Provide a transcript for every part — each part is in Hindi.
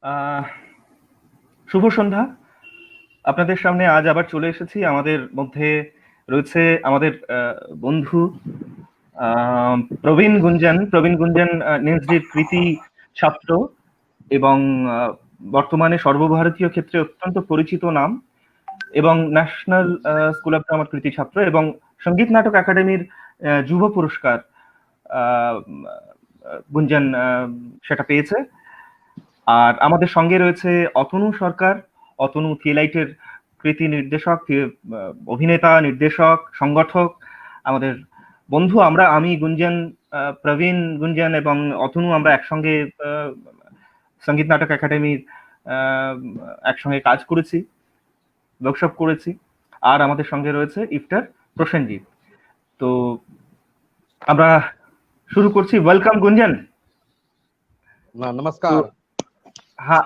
আহ শুভ সন্ধ্যা। আপনাদের সামনে আজ আবার চলে এসেছি। আমাদের মধ্যে রয়েছে আমাদের বন্ধু আহ, প্রবীণ গুঞ্জন নিউজডির কৃতি ছাত্র এবং আহ, বর্তমানে সর্বভারতীয় ক্ষেত্রে অত্যন্ত পরিচিত নাম, এবং ন্যাশনাল স্কুল অফ ড্রামার কৃতি ছাত্র এবং সঙ্গীত নাটক একাডেমির যুব পুরস্কার আহ, গুঞ্জন সেটা পেয়েছে। আর আমাদের সঙ্গে রয়েছে অতনু সরকার। অতনু থিয়েলাইটের কৃতি নির্দেশক, অভিনেতা, নির্দেশক, সংগঠক, আমাদের বন্ধু। আমি গুঞ্জন, প্রবীণ গুঞ্জন এবং অতনু আমরা একসঙ্গে আহ, সঙ্গীত নাটক একাডেমির আহ, একসঙ্গে কাজ করেছি, ওয়ার্কশপ করেছি। আর আমাদের সঙ্গে রয়েছে ইফতার, প্রসেনজিৎ। তো আমরা শুরু করছি। ওয়েলকাম গুঞ্জন। तो नमस्कार। हाँ,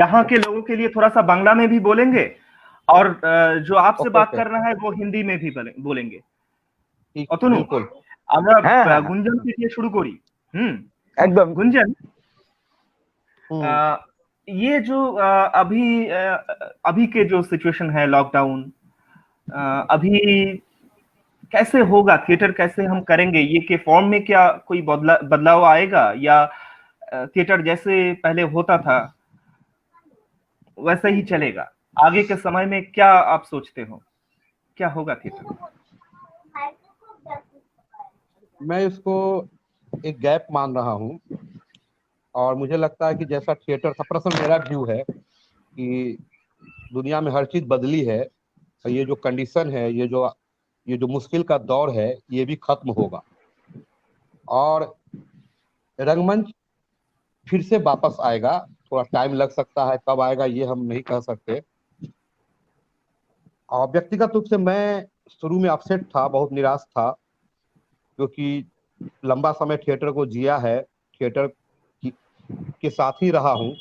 यहाँ के लोगों के लिए थोड़ा सा बांग्ला में भी बोलेंगे, और जो आपसे ओके बात ओके, करना है वो हिंदी में भी बोलेंगे। ठीक, অতনু, बिल्कुल। আমরা হ্যাঁ হ্যাঁ হ্যাঁ গুঞ্জনকে দিয়ে শুরু করি। হুম। একদম। गुंजन, हम्म, ये जो अभी के जो सिचुएशन है, लॉकडाउन, अभी कैसे होगा थिएटर, कैसे हम करेंगे ये, के फॉर्म में क्या कोई बदलाव आएगा, या थिएटर जैसे पहले होता था वैसा ही चलेगा? आगे के समय में क्या आप सोचते हो, क्या होगा थिएटर? मैं इसको एक गैप मान रहा हूँ और मुझे लगता है कि जैसा थिएटर था, प्रश्न मेरा व्यू है कि दुनिया में हर चीज बदली है और ये जो कंडीशन है, ये जो मुश्किल का दौर है, ये भी खत्म होगा और रंगमंच फिर से वापस आएगा। थोड़ा टाइम लग सकता है, कब आएगा ये हम नहीं कह सकते। और व्यक्तिगत रूप से मैं शुरू में अपसेट था, बहुत निराश था, क्योंकि लंबा समय थिएटर को जिया है, थिएटर के साथ ही रहा हूँ।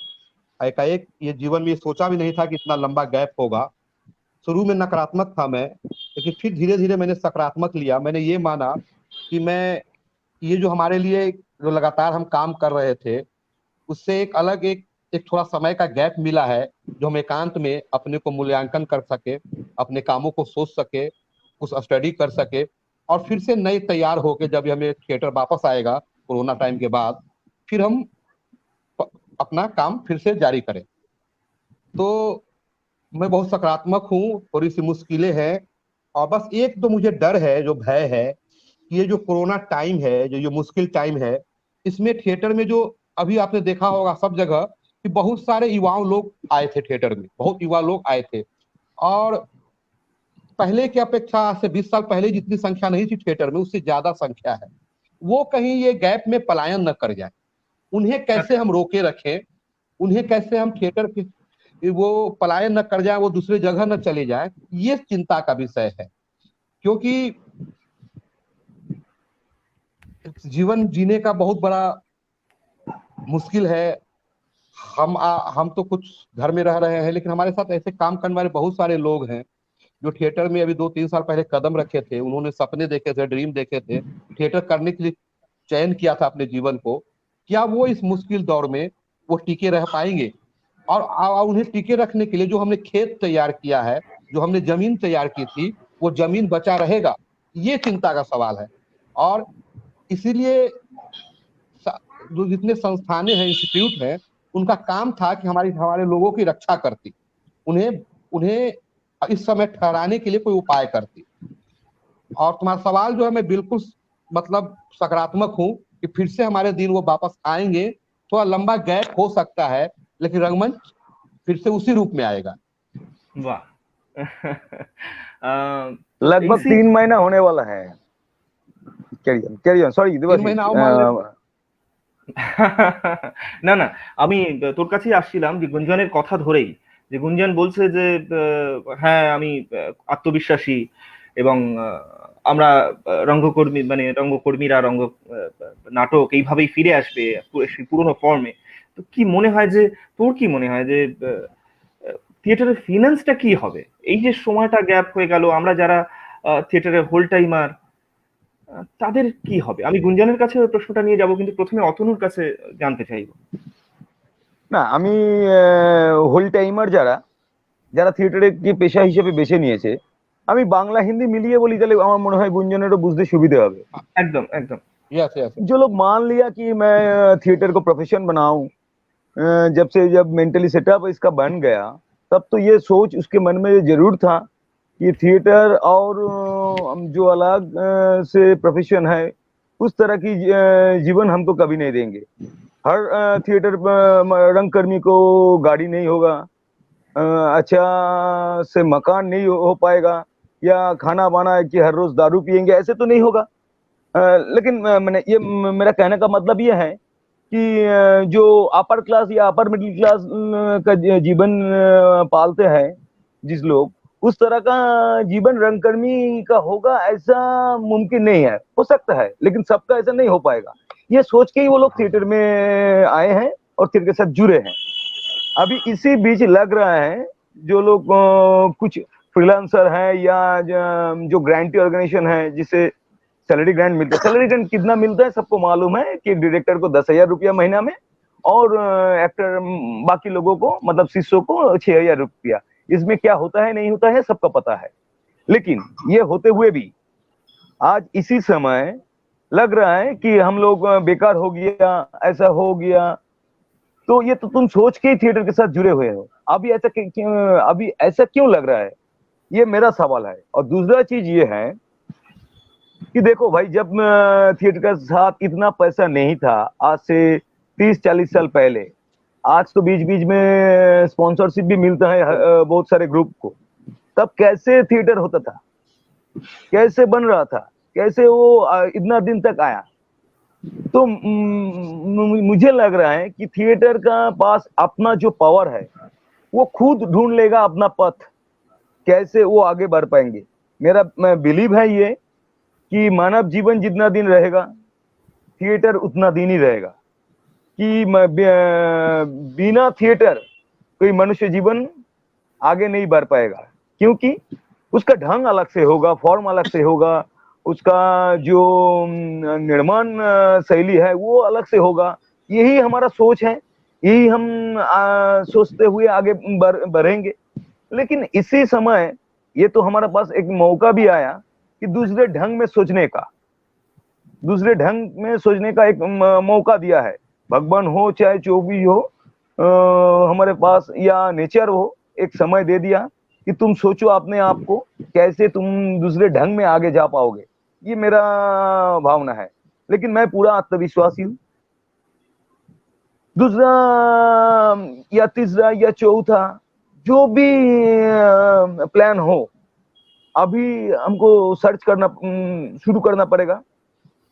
एकाएक ये जीवन में ये सोचा भी नहीं था कि इतना लंबा गैप होगा। शुरू में नकारात्मक था मैं, लेकिन फिर धीरे धीरे मैंने सकारात्मक लिया। मैंने ये माना कि मैं ये जो हमारे लिए जो लगातार हम काम कर रहे थे, उससे एक अलग एक थोड़ा समय का गैप मिला है, जो हम एकांत में अपने को मूल्यांकन कर सके, अपने कामों को सोच सके, कुछ स्टडी कर सके और फिर से नए तैयार होके जब हमें थिएटर वापस आएगा कोरोना टाइम के बाद, फिर हम अपना काम फिर से जारी करें। तो मैं बहुत सकारात्मक हूँ। थोड़ी सी मुश्किलें हैं और बस एक तो मुझे डर है, जो भय है कि ये जो कोरोना टाइम है, जो ये मुश्किल टाइम है, इसमें थिएटर में जो अभी आपने देखा होगा सब जगह कि बहुत सारे युवाओं लोग आए थे थिएटर में, बहुत युवा लोग आए थे और पहले की अपेक्षा से 20 साल पहले जितनी संख्या नहीं थी थिएटर में, उससे ज्यादा संख्या है। वो कहीं ये गैप में पलायन न कर जाए। उन्हें कैसे हम रोके रखें, उन्हें कैसे हम थिएटर के वो पलायन न कर जाए, वो दूसरी जगह न चले जाए, ये चिंता का विषय है। क्योंकि जीवन जीने का बहुत बड़ा मुश्किल है। हम तो कुछ घर में रह रहे हैं, लेकिन हमारे साथ ऐसे काम करने वाले बहुत सारे लोग हैं जो थिएटर में अभी 2-3 साल पहले कदम रखे थे। उन्होंने सपने देखे थे, ड्रीम देखे थे, थिएटर करने के लिए चयन किया था अपने जीवन को। क्या वो इस मुश्किल दौर में वो टिके रह पाएंगे? और उन्हें टिके रखने के लिए जो हमने खेत तैयार किया है, जो हमने जमीन तैयार की थी, वो जमीन बचा रहेगा? ये चिंता का सवाल है। और इसीलिए जो जितने संस्थानें हैं, इंस्टीट्यूट हैं, उनका काम था कि हमारे लोगों की रक्षा करती, उन्हें उन्हें इस समय ठहराने के लिए कोई उपाय करती। और तुम्हारा सवाल जो है, मैं बिल्कुल मतलब सकारात्मक हूँ कि फिर से हमारे दिन वो वापस आएंगे। थोड़ा लंबा गैप हो सकता है, लेकिन रंगमंच फिर से उसी रूप में आएगा। वाह। लगभग इसी 3 महीना होने वाला है। Carry on sorry 3 দিবাশিস। महीना और मान लेते। না না, আমি তোর কাছেই আসছিলাম যে গুঞ্জনের কথা ধরেই, যে গুঞ্জন বলছে যে হ্যাঁ আমি আত্মবিশ্বাসী, এবং আমরা রঙ্গকর্মীরা নাটক এইভাবেই ফিরে আসবে সেই পুরোনো ফর্মে। তো কি মনে হয় যে, তোর কি মনে হয় যে থিয়েটারের ফিনান্সটা কি হবে এই যে সময়টা গ্যাপ হয়ে গেল? আমরা যারা থিয়েটারের হোল টাইমার, তাদের কি হবে? আমি গুঞ্জনের কাছে ওই প্রশ্নটা নিয়ে যাব, কিন্তু প্রথমে অতনুর কাছে জানতে চাইবো। না আমি হোল টাইমার যারা যারা থিয়েটারকে পেশা হিসেবে বেছে নিয়েছে, আমি বাংলা হিন্দি মিলিয়ে बली তাহলে আমার মনে হয় গুঞ্জনেরও বুঝতে সুবিধা হবে। একদম একদম। यस यस जो लोग मान लिया कि मैं थिएटर को प्रोफेशन बनाऊं, जब मेंटली सेटअप इसका बन गया, तब तो ये सोच उसके मन में जरूर था कि थिएटर और जो अलग से प्रोफेशन है उस तरह की जीवन हम तो कभी नहीं देंगे। हर थिएटर रंगकर्मी को गाड़ी नहीं होगा, अच्छा से मकान नहीं हो पाएगा, या खाना बाना कि हर रोज दारू पियेंगे, ऐसे तो नहीं होगा। लेकिन मैंने ये मेरा कहने का मतलब ये है कि जो अपर क्लास या अपर मिडिल क्लास का जीवन पालते हैं जिस लोग, उस तरह का जीवन रंगकर्मी का होगा ऐसा मुमकिन नहीं है। हो सकता है लेकिन सबका ऐसा नहीं हो पाएगा। ये सोच के ही वो लोग थिएटर में आए हैं और थिएटर के साथ जुड़े हैं। अभी इसी बीच लग रहा है जो लोग कुछ फ्रीलांसर हैं या जो ग्रांटी ऑर्गेनाइजेशन है जिसे सैलरी ग्रांट मिलता है, सैलरी ग्रांट कितना मिलता है सबको मालूम है कि डायरेक्टर को 10,000 रुपया महीना में और एक्टर बाकी लोगों को मतलब शिष्यों को 6,000 रुपया। इसमें क्या होता है नहीं होता है सबका पता है। लेकिन ये होते हुए भी आज इसी समय लग रहा है कि हम लोग बेकार हो गया, ऐसा हो गया। तो ये तो तुम सोच के ही थिएटर के साथ जुड़े हुए हो। अभी ऐसा क्यों लग रहा है, ये मेरा सवाल है। और दूसरा चीज ये है कि देखो भाई, जब थिएटर के साथ इतना पैसा नहीं था आज से 30-40 साल पहले, आज तो बीच बीच में स्पॉन्सरशिप भी मिलता है बहुत सारे ग्रुप को, तब कैसे थिएटर होता था, कैसे बन रहा था, कैसे वो इतना दिन तक आया। तो मुझे लग रहा है कि थिएटर का पास अपना जो पावर है वो खुद ढूंढ लेगा अपना पथ, कैसे वो आगे बढ़ पाएंगे। मेरा बिलीव है ये कि मानव जीवन जितना दिन रहेगा थिएटर उतना दिन ही रहेगा, कि बिना थिएटर कोई मनुष्य जीवन आगे नहीं बढ़ पाएगा, क्योंकि उसका ढंग अलग से होगा, फॉर्म अलग से होगा, उसका जो निर्माण शैली है वो अलग से होगा। यही हमारा सोच है, यही हम सोचते हुए आगे बढ़ेंगे। लेकिन इसी समय ये तो हमारे पास एक मौका भी आया कि दूसरे ढंग में सोचने का एक मौका दिया है। भगवान हो चाहे जो भी हो, हमारे पास या नेचर हो, एक समय दे दिया कि तुम सोचो अपने आप को कैसे तुम दूसरे ढंग में आगे जा पाओगे। ये मेरा भावना है, लेकिन मैं पूरा आत्मविश्वासी हूँ। दूसरा या तीसरा या चौथा जो भी प्लान हो, अभी हमको सर्च करना शुरू करना पड़ेगा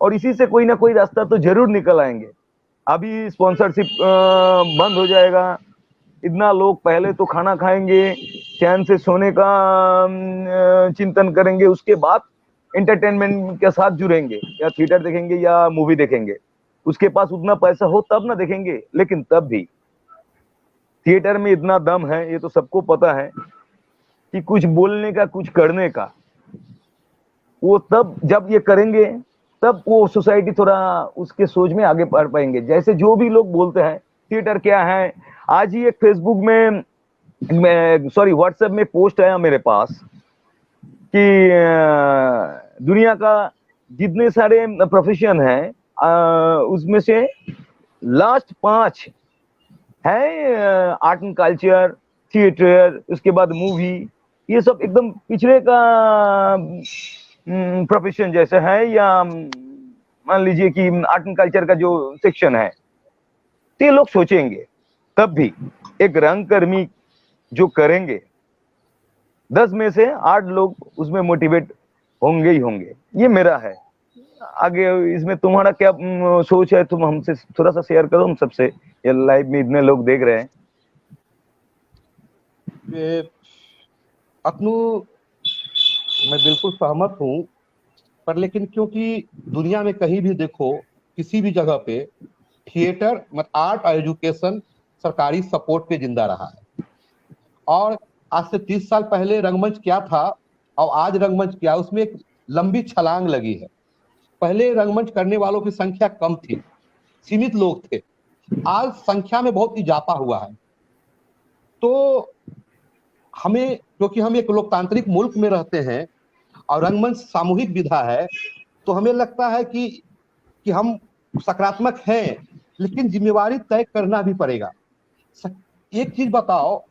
और इसी से कोई ना कोई रास्ता तो जरूर निकल आएंगे। अभी स्पॉन्सरशिप बंद हो जाएगा, इतना लोग पहले तो खाना खाएंगे, चैन से सोने का चिंतन करेंगे, उसके बाद एंटरटेनमेंट के साथ जुड़ेंगे, या थिएटर देखेंगे या मूवी देखेंगे। उसके पास उतना पैसा हो तब ना देखेंगे। लेकिन तब भी थिएटर में इतना दम है, ये तो सबको पता है कि कुछ बोलने का कुछ करने का, वो तब जब ये करेंगे तब वो सोसाइटी थोड़ा उसके सोच में आगे बढ़ पाएंगे। जैसे जो भी लोग बोलते हैं थिएटर क्या है, आज ही एक फेसबुक में व्हाट्सएप में पोस्ट आया मेरे पास कि दुनिया का जितने सारे प्रोफेशन हैं उसमें से लास्ट 5 है आर्ट एंड कल्चर, थिएटर, उसके बाद मूवी। ये सब एकदम पिछड़े का प्रोफेशन जैसा है, या मान लीजिए कि आर्ट एंड कल्चर का जो सेक्शन है। तो ये लोग सोचेंगे तब भी एक रंगकर्मी जो करेंगे 10 में से 8 लोग उसमें मोटिवेट होंगे ही होंगे। ये मेरा है। आगे इसमें तुम्हारा क्या सोच है, तुम हमसे थोड़ा सा शेयर करो। हम सबसे, ये लाइव में इतने लोग देख रहे हैं। अतनु, मैं बिल्कुल सहमत हूँ, पर लेकिन क्योंकि दुनिया में कहीं भी देखो, किसी भी जगह पे थिएटर मतलब आर्ट और एजुकेशन सरकारी सपोर्ट पे जिंदा रहा है। और आज से 30 साल पहले रंगमंच क्या था और आज रंगमंच क्या, उसमें एक लंबी छलांग लगी है। पहले रंगमंच करने वालों की संख्या कम थी, सीमित लोग थे, आज संख्या में बहुत इजाफा हुआ है। तो हमें, क्योंकि हम एक लोकतांत्रिक मुल्क में रहते हैं और रंगमंच सामूहिक विधा है, तो हमें लगता है कि हम सकारात्मक हैं, लेकिन जिम्मेवारी तय करना भी पड़ेगा। एक चीज बताओ,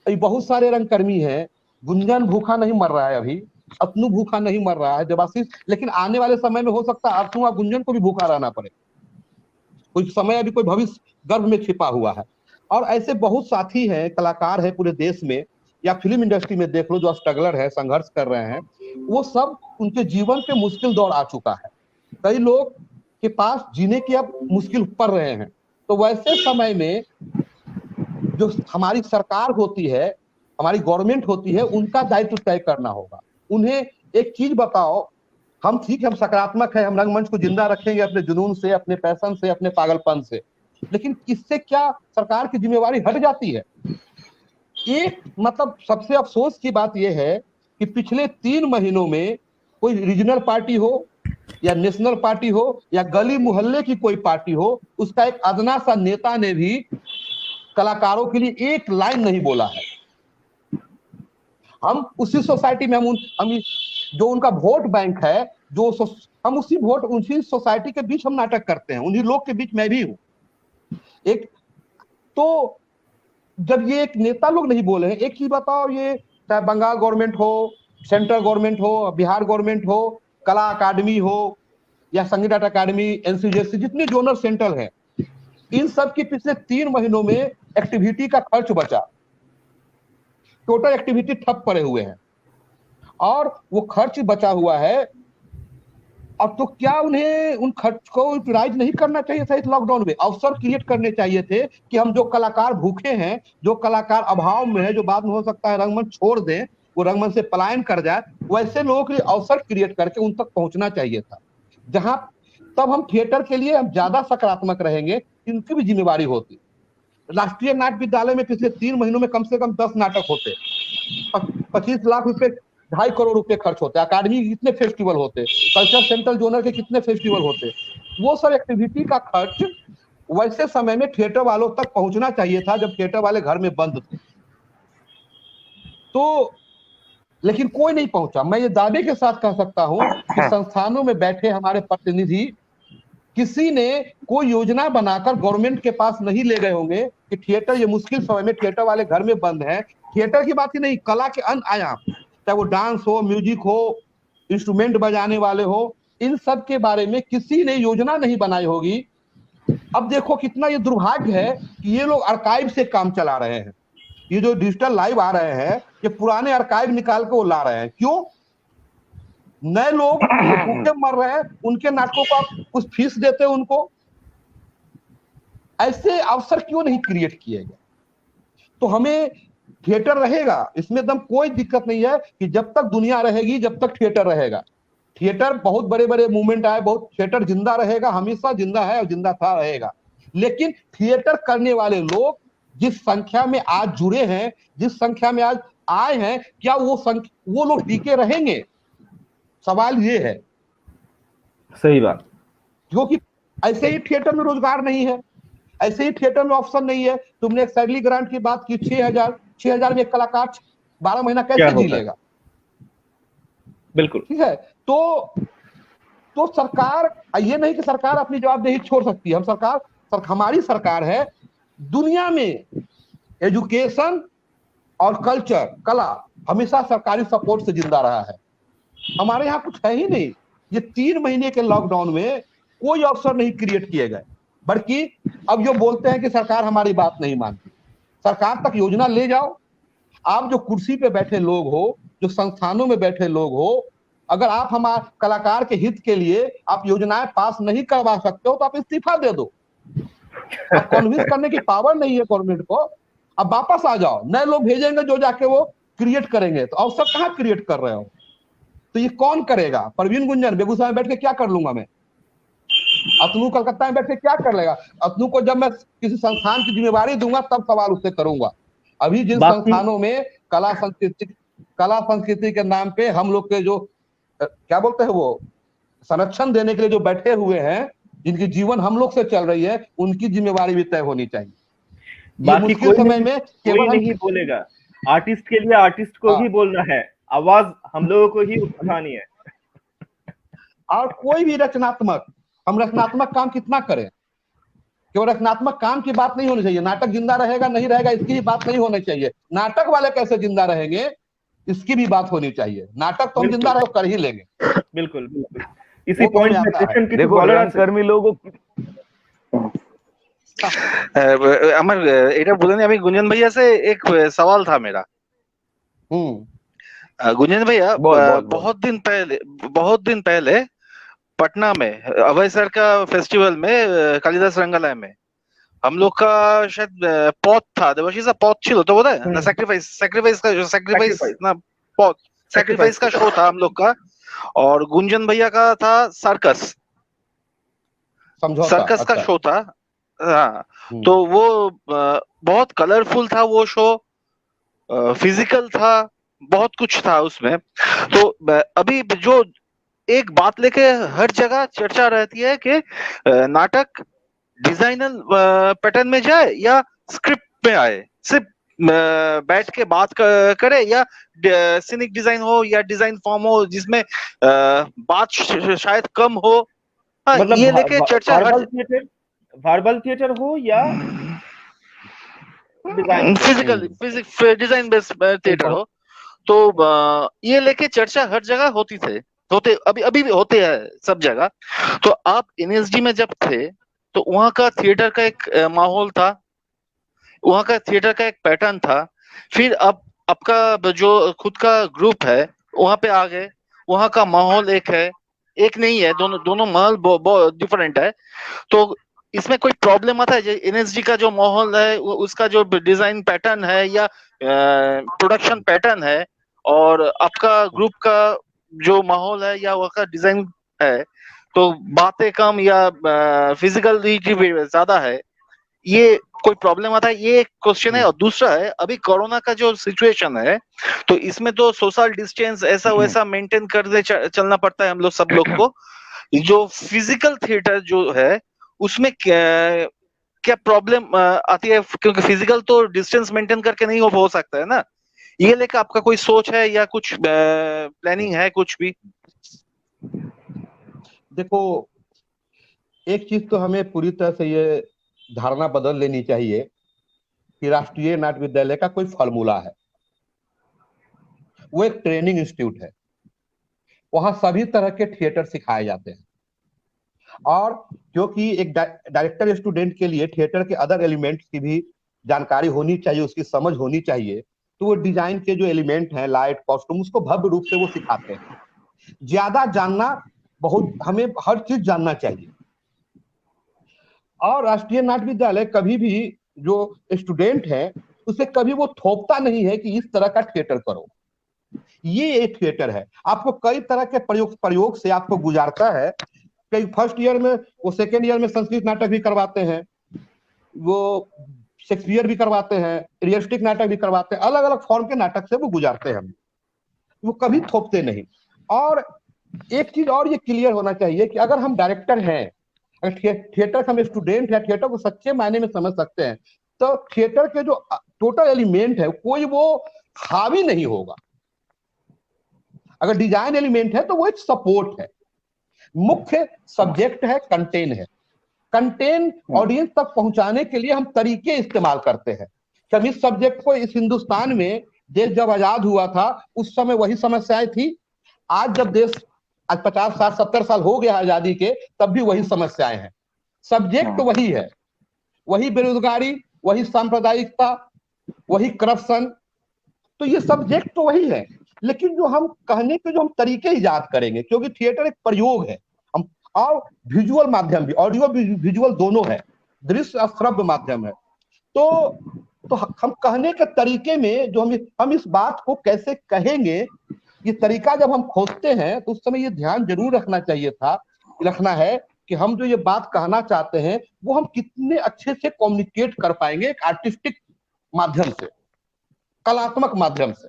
बहुत सारे रंगकर्मी हैं, गुंजन भूखा नहीं मर रहा है अभी, अतनु भूखा नहीं मर रहा है, देवाशीष, लेकिन आने वाले समय में हो सकता है अतनु और गुंजन को भी भूखा रहना पड़े। कोई समय, अभी कोई भविष्य गर्भ में छिपा हुआ है। और ऐसे बहुत साथी हैं, कलाकार हैं पूरे देश में, या फिल्म इंडस्ट्री में देख लो, जो स्ट्रगलर है, संघर्ष कर रहे हैं। वो सब, उनके जीवन पे मुश्किल दौर आ चुका है। कई लोग के पास जीने की अब मुश्किल पड़ रहे हैं। तो वैसे समय में जो हमारी सरकार होती है, हमारी गवर्नमेंट होती है, उनका दायित्व तय करना होगा। उन्हें एक चीज बताओ, हम ठीक है, हम सकारात्मक है, हम रंगमंच को जिंदा रखेंगे अपने जुनून से, अपने पैशन से, अपने पागलपन से, लेकिन इससे क्या सरकार की जिम्मेवारी हट जाती है? एक मतलब सबसे अफसोस की बात यह है कि पिछले 3 महीनों में कोई रीजनल पार्टी हो या नेशनल पार्टी हो या गली मोहल्ले की कोई पार्टी हो, उसका एक अदना सा नेता ने भी कलाकारों के लिए एक लाइन नहीं बोला है। हम उसी सोसाइटी में, हम जो उनका वोट बैंक है, हम उसी सोसाइटी के बीच हम नाटक करते हैं, उन्हीं लोग के बीच मैं भी हूं। एक तो जब ये एक नेता लोग नहीं बोले हैं, एक चीज बताओ, ये चाहे बंगाल गवर्नमेंट हो, सेंट्रल गवर्नमेंट हो, बिहार गवर्नमेंट हो, कला अकादमी हो या संगीत अकादमी, एनसीजेसी, जितने जोनल सेंटर है, इन सब की पिछले 3 महीनों में एक्टिविटी का खर्च बचा, टोटल एक्टिविटी ठप पड़े हुए हैं और वो खर्च बचा हुआ है। अब तो क्या उन्हें उन खर्च को यूटिलाइज नहीं करना चाहिए था? इस लॉकडाउन में अवसर क्रिएट करने चाहिए थे कि हम जो कलाकार भूखे हैं, जो कलाकार अभाव में है, जो बाद में हो सकता है रंगमंच छोड़ दें, वो रंगमंच से पलायन कर जाए, वैसे लोगों के लिए अवसर क्रिएट करके उन तक पहुंचना चाहिए था। जहां तब हम थिएटर के लिए हम ज्यादा सकारात्मक रहेंगे, इनकी भी जिम्मेवारी होती। राष्ट्रीय नाट्य विद्यालय में पिछले 3 महीनों में कम से कम 10 नाटक होते, 25 लाख रुपए, 2.5 करोड़ रुपए खर्च होते, अकादमी के कितने फेस्टिवल होते, कल्चर सेंट्रल जोनल के कितने फेस्टिवल होते, वो सब एक्टिविटी का खर्च वैसे समय में थिएटर वालों तक पहुंचना चाहिए था जब थिएटर वाले घर में बंद थे। तो लेकिन कोई नहीं पहुंचा। मैं ये दावे के साथ कह सकता हूं कि संस्थानों में बैठे हमारे प्रतिनिधि किसी ने कोई योजना बनाकर गवर्नमेंट के पास नहीं ले गए होंगे कि थिएटर, ये मुश्किल समय में थिएटर वाले घर में बंद हैं। थिएटर की बात ही नहीं, कला के अन्य आयाम, चाहे वो डांस हो, म्यूजिक हो, इंस्ट्रूमेंट बजाने वाले हो, इन सब के बारे में किसी ने योजना नहीं बनाई होगी। अब देखो कितना ये दुर्भाग्य है कि ये लोग आर्काइव से काम चला रहे हैं। ये जो डिजिटल लाइव आ रहे हैं, ये पुराने आर्काइव निकाल के वो ला रहे हैं। क्यों? नए लोग जो भूखे मर रहे हैं, उनके नाटकों को आप कुछ फीस देते हैं उनको, ऐसे अवसर क्यों नहीं क्रिएट किए गए? तो हमें थिएटर रहेगा, इसमें एकदम कोई दिक्कत नहीं है कि जब तक दुनिया रहेगी, जब तक थिएटर रहेगा। थिएटर, बहुत बड़े बड़े मूवमेंट आए, बहुत, थिएटर जिंदा रहेगा, हमेशा जिंदा है और जिंदा था, रहेगा। लेकिन थिएटर करने वाले लोग जिस संख्या में आज जुड़े हैं, जिस संख्या में आज आए हैं, क्या वो लोग टिके रहेंगे? सवाल ये है। सही बात। क्योंकि ऐसे ही थिएटर में रोजगार नहीं है, ऐसे ही थिएटर में ऑप्शन नहीं है। तुमने एक सैलरी ग्रांट की बात की, 6,000 में एक कलाकार 12 महीना कैसे जी लेगा? बिल्कुल ठीक है। तो सरकार, ये नहीं कि सरकार अपनी जवाबदेही छोड़ सकती है। हमारी सरकार है। दुनिया में एजुकेशन और कल्चर, कला हमेशा सरकारी सपोर्ट से जिंदा रहा है। हमारे यहाँ कुछ है ही नहीं। ये 3 महीने के लॉकडाउन में कोई अवसर नहीं क्रिएट किए गए, बल्कि अब जो बोलते हैं कि सरकार हमारी बात नहीं मानती। सरकार तक योजना ले जाओ। आप जो कुर्सी पे बैठे लोग हो, जो संस्थानों में बैठे लोग हो, अगर आप हमारे कलाकार के हित के लिए आप योजनाएं पास नहीं करवा सकते हो, तो आप इस्तीफा दे दो। अब कन्विंस करने की पावर नहीं है गवर्नमेंट को, अब वापस आ जाओ। नए लोग भेजेंगे जो जाके वो क्रिएट करेंगे। तो अवसर कहाँ क्रिएट कर रहे हो? तो ये कौन करेगा? परवीन गुंजन बेगूसराय में बैठ के क्या कर लूंगा मैं? अतनु कलकत्ता में बैठ के क्या कर लेगा? अतनु को जब मैं किसी संस्थान की जिम्मेवारी दूंगा तब सवाल उससे करूंगा। अभी जिन संस्थानों में कला संस्कृति के नाम पे हम लोग के जो क्या बोलते हैं, वो संरक्षण देने के लिए जो बैठे हुए हैं, जिनकी जीवन हम लोग से चल रही है, उनकी जिम्मेवारी भी तय होनी चाहिए। ये बाकी मुश्किल कोई समय नहीं, में कोई केवल हम नहीं बोलेगा। आर्टिस्ट के लिए आर्टिस्ट को हाँ, ही बोलना है, आवाज हम लोगों को ही उठानी है। और कोई भी रचनात्मक, हम रचनात्मक काम कितना करें, केवल रचनात्मक काम की बात नहीं होनी चाहिए। नाटक जिंदा रहेगा नहीं रहेगा इसकी भी बात नहीं होनी चाहिए। नाटक वाले कैसे जिंदा रहेंगे इसकी भी बात होनी चाहिए। नाटक तो हम जिंदा बिल्कुल रहे कर ही लेंगे, बिल्कुल बिल्कुल। इसी वो तो हमें पॉइंट में आता है। जशन কিছু देखो বলার আছে? रंगकर्मी लोगों আমার এটা বলে নি, আমি गुंजन भैया से एक सवाल था मेरा। गुंजन भैया, बोल। बहुत दिन पहले पटना में अभय सर का फेस्टिवल में कालिदास रंगालय में हम लोग का शायद पौध था, देवाशीष पौध ছিল तो बोला ना, सैक्रिफाइस Sacrifice, ना, पौध सैक्रिफाइस का शो था हम लोग का। और गुंजन भैया का था सर्कस समझौता। का अच्छा। शो था। हाँ, तो वो बहुत कलरफुल था वो शो, फिजिकल था, बहुत कुछ था उसमें। तो अभी जो एक बात लेके हर जगह चर्चा रहती है कि नाटक डिजाइनल पैटर्न में जाए या स्क्रिप्ट में आए, सिर्फ बैठ के बात करे, या सिनिक डिजाइन हो या डिजाइन फॉर्म हो जिसमें बात शायद कम हो। हाँ, मतलब ये लेके चर्चा हर वर्बल थिएटर हो या डिजाइन हो। फिजिकल डिजाइन बेस्ड थिएटर हो, तो ये लेके चर्चा हर जगह होते अभी भी होते हैं सब जगह। तो आप एनएसडी में जब थे तो वहां का थिएटर का एक माहौल था, वहां का थिएटर का एक पैटर्न था। फिर अब आपका जो खुद का ग्रुप है वहां पे आ गए, वहां का माहौल एक है, एक नहीं है, दोनों माहौल बहुत डिफरेंट है। तो इसमें कोई प्रॉब्लम आता है? एनएसडी का जो माहौल है, उसका जो डिजाइन पैटर्न है या प्रोडक्शन पैटर्न है, और आपका ग्रुप का जो माहौल है या वहाँ का डिजाइन है, तो बातें कम या फिजिकलिटी ज्यादा है, ये कोई प्रॉब्लम आता है? ये एक क्वेश्चन है। और दूसरा है, अभी कोरोना का जो सिचुएशन है, तो इसमें तो सोशल डिस्टेंस ऐसा वैसा मेंटेन करते चलना पड़ता है हम लोग सब लोग को। जो फिजिकल थिएटर जो है उसमें क्या प्रॉब्लम आती है? क्योंकि फिजिकल तो डिस्टेंस मेंटेन करके नहीं हो सकता है ना। ये लेकर आपका कोई सोच है या कुछ प्लानिंग है कुछ भी? देखो, एक चीज तो हमें पूरी तरह से ये धारणा बदल लेनी चाहिए कि राष्ट्रीय नाट्य विद्यालय का कोई फॉर्मूला है। वो एक ट्रेनिंग इंस्टीट्यूट है, वहां सभी तरह के थिएटर सिखाए जाते हैं। और क्योंकि एक डायरेक्टर स्टूडेंट के लिए थिएटर के अदर एलिमेंट्स की भी जानकारी होनी चाहिए, उसकी समझ होनी चाहिए, तो वो डिजाइन के जो एलिमेंट हैं, लाइट, कॉस्ट्यूम, उसको भव्य रूप से वो सिखाते हैं। ज्यादा जानना, बहुत हमें हर चीज जानना चाहिए। और राष्ट्रीय नाट्य विद्यालय कभी भी जो स्टूडेंट है उसे कभी वो थोपता नहीं है कि इस तरह का थिएटर करो। ये एक थिएटर है, आपको कई तरह के प्रयोग से आपको गुजारता है। कई फर्स्ट ईयर में, वो सेकेंड ईयर में संस्कृत नाटक भी करवाते हैं, वो शेक्सपियर भी करवाते हैं, रियलिस्टिक नाटक भी करवाते हैं, अलग अलग फॉर्म के नाटक से वो गुजारते हैं। वो कभी थोपते नहीं। और एक चीज और ये क्लियर होना चाहिए कि अगर हम डायरेक्टर हैं, अगर थिएटर का हम स्टूडेंट है, थिएटर को सच्चे मायने में समझ सकते हैं, तो थिएटर के जो टोटल एलिमेंट है कोई वो हावी नहीं होगा। अगर डिजाइन एलिमेंट है तो वो एक सपोर्ट है। मुख्य सब्जेक्ट है, कंटेंट है। कंटेंट ऑडियंस तक पहुंचाने के लिए हम तरीके इस्तेमाल करते हैं। जब इस सब्जेक्ट को, इस हिंदुस्तान में देश जब आजाद हुआ था उस समय वही समस्याएं थी। आज जब देश, आज 50 साल 70 साल हो गया आजादी के, तब भी वही समस्याएं हैं। सब्जेक्ट तो वही है, वही बेरोजगारी, वही सांप्रदायिकता, वही करप्शन, तो ये सब्जेक्ट तो वही है। लेकिन जो हम कहने के जो हम तरीके इजाद करेंगे, क्योंकि थिएटर एक प्रयोग है, हम और विजुअल माध्यम भी, ऑडियो विजुअल दोनों है, दृश्य और श्रव्य माध्यम है। तो हम कहने के तरीके में जो हम इस बात को कैसे कहेंगे, ये तरीका जब हम खोजते हैं तो उस समय ये ध्यान जरूर रखना है कि हम जो ये बात कहना चाहते हैं वो हम कितने अच्छे से कम्युनिकेट कर पाएंगे एक आर्टिस्टिक माध्यम से, कलात्मक माध्यम से।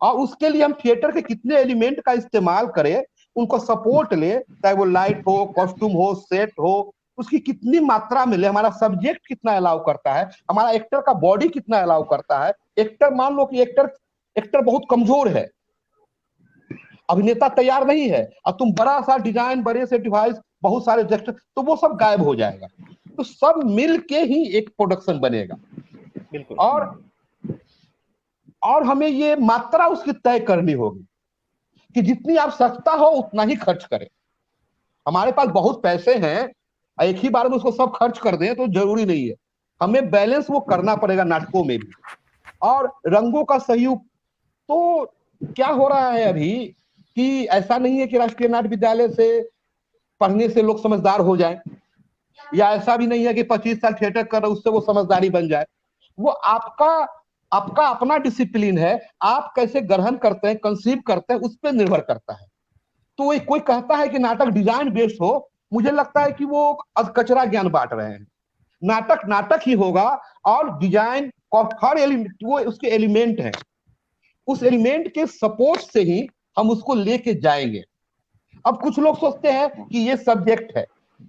और उसके लिए हम थिएटर के कितने एलिमेंट का इस्तेमाल करें, उनको सपोर्ट ले, चाहे वो लाइट हो, कॉस्ट्यूम हो, सेट हो, उसकी कितनी मात्रा मिले, हमारा सब्जेक्ट कितना अलाउ करता है, हमारा एक्टर का बॉडी कितना अलाउ करता है। एक्टर, मान लो कि एक्टर बहुत कमजोर है, अभिनेता तैयार नहीं है, अब तुम बड़ा सा डिजाइन, बड़े से डिवाइस, बहुत सारे जेस्टर, तो वो सब गायब हो जाएगा। तो सब मिल के ही एक प्रोडक्शन बनेगा। बिल्कुल। और हमें ये मात्रा उसकी तय करनी होगी कि जितनी आप सस्ता हो उतना ही खर्च करें। हमारे पास बहुत पैसे हैं, एक ही बार में उसको सब खर्च कर दें तो जरूरी नहीं है, हमें बैलेंस वो करना पड़ेगा नाटकों में भी। और रंगों का सही तो क्या हो रहा है अभी कि ऐसा नहीं है कि राष्ट्रीय नाट्य विद्यालय से पढ़ने से लोग समझदार हो जाएं, या ऐसा भी नहीं है कि 25 साल थिएटर कर रहे उससे वो समझदारी बन जाए। वो आपका अपना डिसिप्लिन है, आप कैसे ग्रहण करते हैं, कंसीव करते हैं, उस पर निर्भर करता है। तो कोई कहता है कि नाटक डिजाइन बेस्ड हो, मुझे लगता है कि वो कचरा ज्ञान बांट रहे हैं। नाटक नाटक ही होगा, और डिजाइन हर एलिमेंट, वो उसके एलिमेंट है, उस एलिमेंट के सपोर्ट से ही हम उसको लेके जाएंगे। अब कुछ लोग सोचते हैं कि ये सब्जेक्ट है,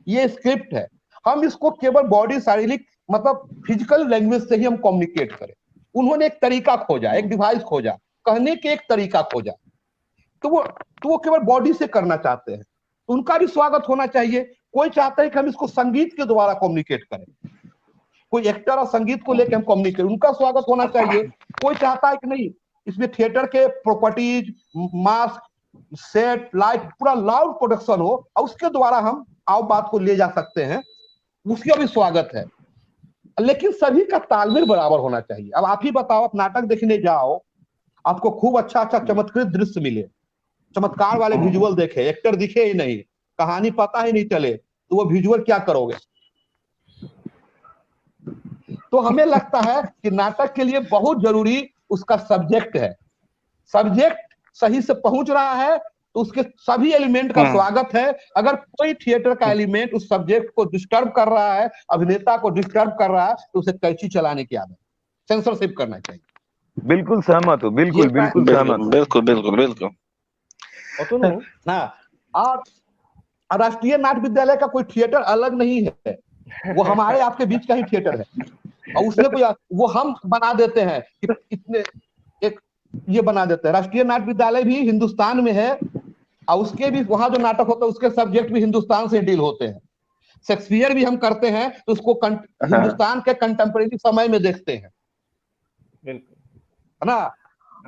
ये स्क्रिप्ट है, हम इसको केवल बॉडी, शारीरिक मतलब फिजिकल लैंग्वेज से ही हम कम्युनिकेट करें। उन्होंने एक तरीका खोजा, एक डिवाइस खोजा, कहने के एक तरीका खोजा, तो वो केवल बॉडी से करना चाहते हैं। तो उनका भी स्वागत होना चाहिए। कोई चाहता है कि हम इसको संगीत के द्वारा कम्युनिकेट करें, कोई एक्टर और संगीत को लेकर हम कम्युनिकेट, उनका स्वागत होना चाहिए। कोई चाहता है कि नहीं, इसमें थिएटर के प्रॉपर्टीज, मास्क, सेट, लाइट, पूरा लाउड प्रोडक्शन हो और उसके द्वारा हम आओ बात को ले जा सकते हैं, उसका भी स्वागत है। लेकिन सभी का तालमेल बराबर होना चाहिए। अब आप ही बताओ, आप नाटक देखने जाओ, आपको खूब अच्छा चमत्कृत दृश्य मिले, चमत्कार वाले विजुअल देखे, एक्टर दिखे ही नहीं, कहानी पता ही नहीं चले, तो वो विजुअल क्या करोगे? तो हमें लगता है कि नाटक के लिए बहुत जरूरी उसका सब्जेक्ट है। सब्जेक्ट सही से पहुंच रहा है तो उसके सभी एलिमेंट का स्वागत है। अगर कोई थिएटर का एलिमेंट उस सब्जेक्ट को डिस्टर्ब कर रहा है, अभिनेता को डिस्टर्ब कर रहा है, तो उसे कैंची चलाने की आदत, सेंसरशिप करना चाहिए। बिल्कुल सहमत हूँ, बिल्कुल बिल्कुल सहमत हूँ। बिल्कुल बिल्कुल बिल्कुल। हाँ, और राष्ट्रीय नाट्य विद्यालय का कोई थिएटर अलग नहीं है, वो हमारे आपके बीच का ही थिएटर है। और उसमें कोई, वो हम बना देते हैं कि इतने एक ये बना देते हैं। राष्ट्रीय नाट्य विद्यालय भी हिंदुस्तान में है, और उसके भी वहां जो नाटक होता है उसके सब्जेक्ट भी हिंदुस्तान से डील होते हैं। शेक्सपियर भी हम करते हैं तो उसको हिंदुस्तान के कंटेम्परेरी समय में देखते हैं, है ना।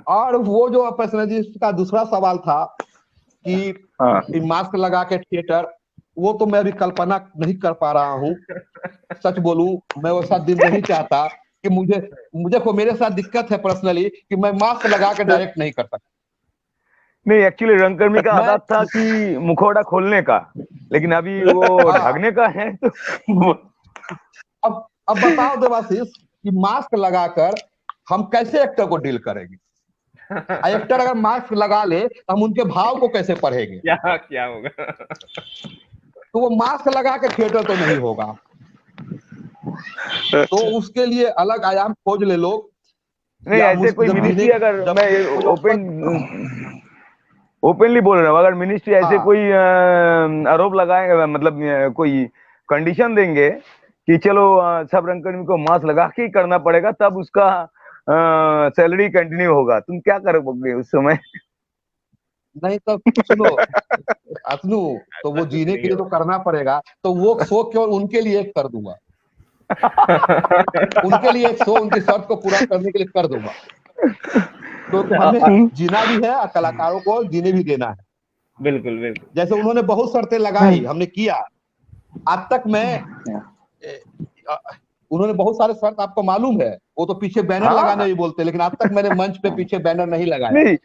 और वो जो पर्सनलिस्ट का दूसरा सवाल था कि मास्क लगा के थिएटर, वो तो मैं अभी कल्पना नहीं कर पा रहा हूँ। सच बोलूं, मैं वैसा दिन नहीं चाहता कि मुझे को मेरे साथ दिक्कत है पर्सनली कि मैं मास्क लगा के डायरेक्ट नहीं कर सकता। नहीं, एक्चुअली रंगकर्मी का आदत था कि मुखौटा खोलने का, लेकिन अभी वो ढकने का है। तो अब बताओ देवाशीष कि मास्क लगाकर हम कैसे एक्टर को डील करेंगे? एक्टर अगर मास्क लगा ले तो हम उनके भाव को कैसे पढ़ेंगे? क्या होगा? तो वो मास्क लगा के थिएटर तो नहीं होगा। तो उसके लिए अलग आयाम खोज ले लोग। नहीं, ऐसे कोई मिनिस्ट्री, अगर मैं ओपनली बोल रहा हूँ, अगर मिनिस्ट्री ऐसे कोई आरोप लगाएंगे, मतलब कोई कंडीशन देंगे कि चलो सब रंगकर्मी को मास्क लगा के ही करना पड़ेगा, तब उसका सैलरी कंटिन्यू होगा, तुम क्या करोगे उस समय? नहीं तो सुनो अतनु, तो वो जीने के लिए तो करना पड़ेगा, तो वो शो केवल उनके लिए एक कर दूंगा। उनके लिए एक शो, उनकी शर्त को पूरा करने के लिए कर दूंगा। तो हमें जीना भी है और कलाकारों को जीने भी देना है। बिल्कुल बिल्कुल। जैसे उन्होंने बहुत शर्तें लगाई, हमने किया। आज तक उन्होंने बहुत सारे शर्त, आपको मालूम है, वो तो पीछे बैनर लगाने भी बोलते, लेकिन आज तक मैंने मंच पे पीछे बैनर नहीं लगाया। नहीं,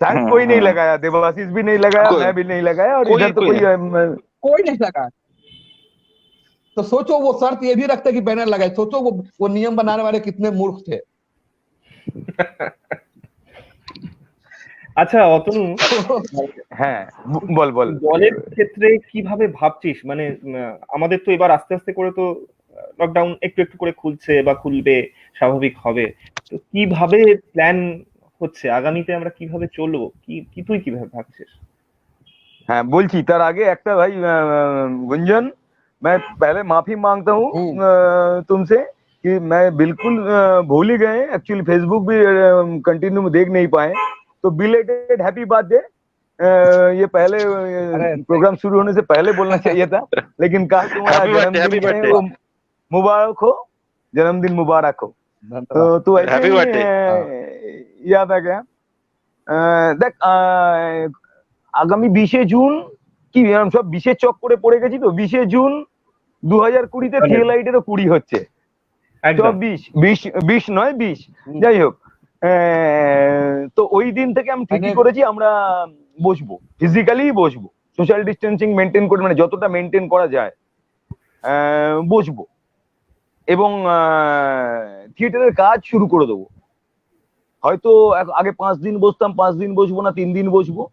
शायद कोई नहीं लगाया, देवाशीष भी नहीं लगाया, मैं भी नहीं लगाया, और इधर तो कोई नहीं लगाया। तो सोचो वो शर्त ये भी रखते कि बैनर लगाए। सोचो वो नियम बनाने वाले कितने मूर्ख थे। আচ্ছা অতনু, হ্যাঁ বল দলের ক্ষেত্রে কিভাবে ভাবছিস? মানে আমাদের তো এবার আস্তে আস্তে করে তো লকডাউন একটু একটু করে খুলছে বা খুলবে, স্বাভাবিক হবে, তো কিভাবে প্ল্যান হচ্ছে আগামীতে আমরা কিভাবে চলবো? কি তুই কিভাবে ভাবছিস? হ্যাঁ বলছি তার আগে একটা ভাই गुंजन मैं पहले माफी मांगता हूँ तुमसे कि मैं बिल्कुल भूल ही गए एक्चुअली फेसबुक भी कंटिन्यू देख नहीं पाए तो बिलेटेड हैप्पी बर्थडे ये पहले अरे प्रोग्राम शुरू होने से पहले बोलना चाहिए था लेकिन कहा तुम्हारा हैप्पी बर्थडे, हैप्पी जन्मदिन है बर्थडे। वो मुबारक हो जन्मदिन मुबारक हो धन्यवाद। तो ऐसे Happy ही birthday। याद आ गया দেখ আগামী 20শে জুন কি আমি সব 20শে চক করে পড়ে গেছি তো 20শে জুন 2020-তে চলে। থিয়েলাইটেরও 20 হচ্ছে একদম 20 নয় 20 হুম। যাই হোক তো ওই দিন থেকে আমি ঠিকই মানে- করেছি আমরা বসবো ফিজিক্যালি বসবো সোশ্যাল ডিস্টেন্সিং মেনটেন করে মানে যতটা মেনটেন করা যায় বসবো এবং থিয়েটারের কাজ শুরু করে দেবো হয়তো আগে 5 দিন বসতাম 5 দিন বসবো না 3 দিন বসবো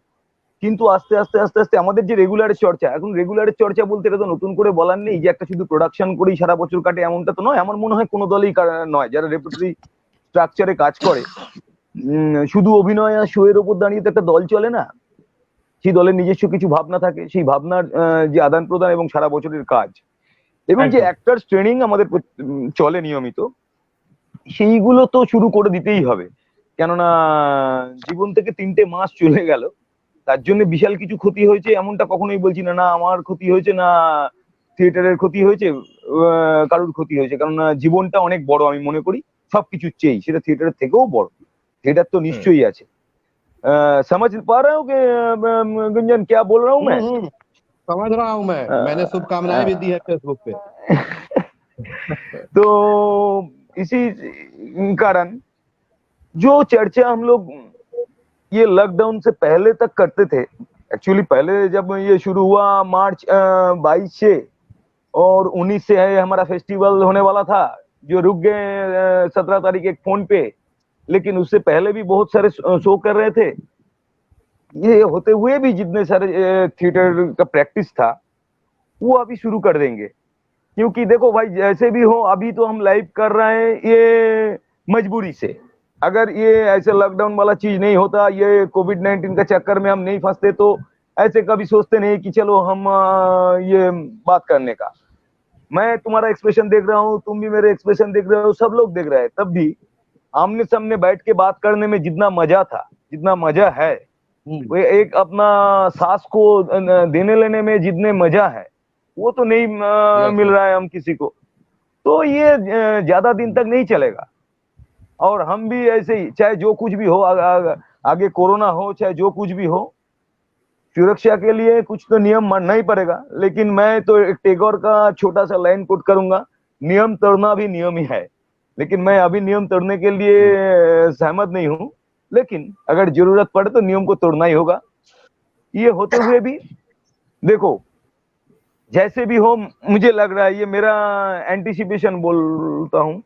কিন্তু আস্তে আস্তে আস্তে আস্তে আমাদের যে রেগুলারের চর্চা এখন রেগুলারের চর্চা বলতে এটা তো নতুন করে বলার নেই যে একটা শুধু প্রোডাকশন করেই সারা বছর কাটে এমনটা তো নয় আমার মনে হয় কোনো দলই নয় যারা রেপার্টরি স্ট্রাকচারে কাজ করে শুধু অভিনয় আর শো এর উপর দাঁড়িয়ে তো একটা দল চলে না সেই দলের নিজস্ব কিছু ভাবনা থাকে সেই ভাবনার যে আদান প্রদান এবং সারা বছরের কাজ এবং যে একদম। অ্যাক্টর ট্রেনিং আমাদের চলে নিয়মিত সেইগুলো তো শুরু করে দিতেই হবে কেননা জীবন থেকে 3টে মাস চলে গেল তার জন্য বিশাল কিছু ক্ষতি হয়েছে এমনটা কখনোই বলছি না না আমার ক্ষতি হয়েছে না থিয়েটারের ক্ষতি হয়েছে কারোর ক্ষতি হয়েছে কেননা জীবনটা অনেক বড় আমি মনে করি সবকিছু চেয়ে সেটা থিয়েটারের থেকেও বড় থিয়েটার তো নিশ্চয়ই আছে समझ पा रहे हो कि गुंजन क्या बोल रहा हूँ मैं समझ रहा हूँ मैंने शुभकामनाएं भी दी है फेसबुक पे। तो इसी कारण जो चर्चा हम लोग ये लॉकडाउन से पहले तक करते थे एक्चुअली पहले जब ये शुरू हुआ मार्च 22 से और 19 से है हमारा फेस्टिवल होने वाला था जो रुक गए 17 तारीख एक फोन पे लेकिन उससे पहले भी बहुत सारे शो कर रहे थे ये होते हुए भी जितने सारे थिएटर का प्रैक्टिस था वो अभी शुरू कर देंगे क्योंकि देखो भाई जैसे भी हो अभी तो हम लाइव कर रहे हैं ये मजबूरी से अगर ये ऐसे लॉकडाउन वाला चीज नहीं होता ये कोविड-19 का चक्कर में हम नहीं फंसते तो ऐसे कभी सोचते नहीं कि चलो हम ये बात करने का मैं तुम्हारा एक्सप्रेशन देख रहा हूँ तुम भी मेरे एक्सप्रेशन देख रहे हो सब लोग देख रहे हैं तब भी आमने सामने बैठ के बात करने में जितना मजा था जितना मजा है वो एक अपना सांस को देने लेने में जितने मजा है वो तो नहीं मिल रहा है हम किसी को तो ये ज्यादा दिन तक नहीं चलेगा और हम भी ऐसे ही चाहे जो कुछ भी हो आगे कोरोना हो चाहे जो कुछ भी हो सुरक्षा के लिए कुछ तो नियम मानना ही पड़ेगा लेकिन मैं तो एक टैगोर का छोटा सा लाइन कोट करूंगा नियम तोड़ना भी नियम ही है लेकिन मैं अभी नियम तोड़ने के लिए सहमत नहीं हूँ लेकिन अगर जरूरत पड़े तो नियम को तोड़ना ही होगा ये होते हुए भी देखो जैसे भी हो मुझे लग रहा है ये मेरा एंटिसिपेशन बोलता हूँ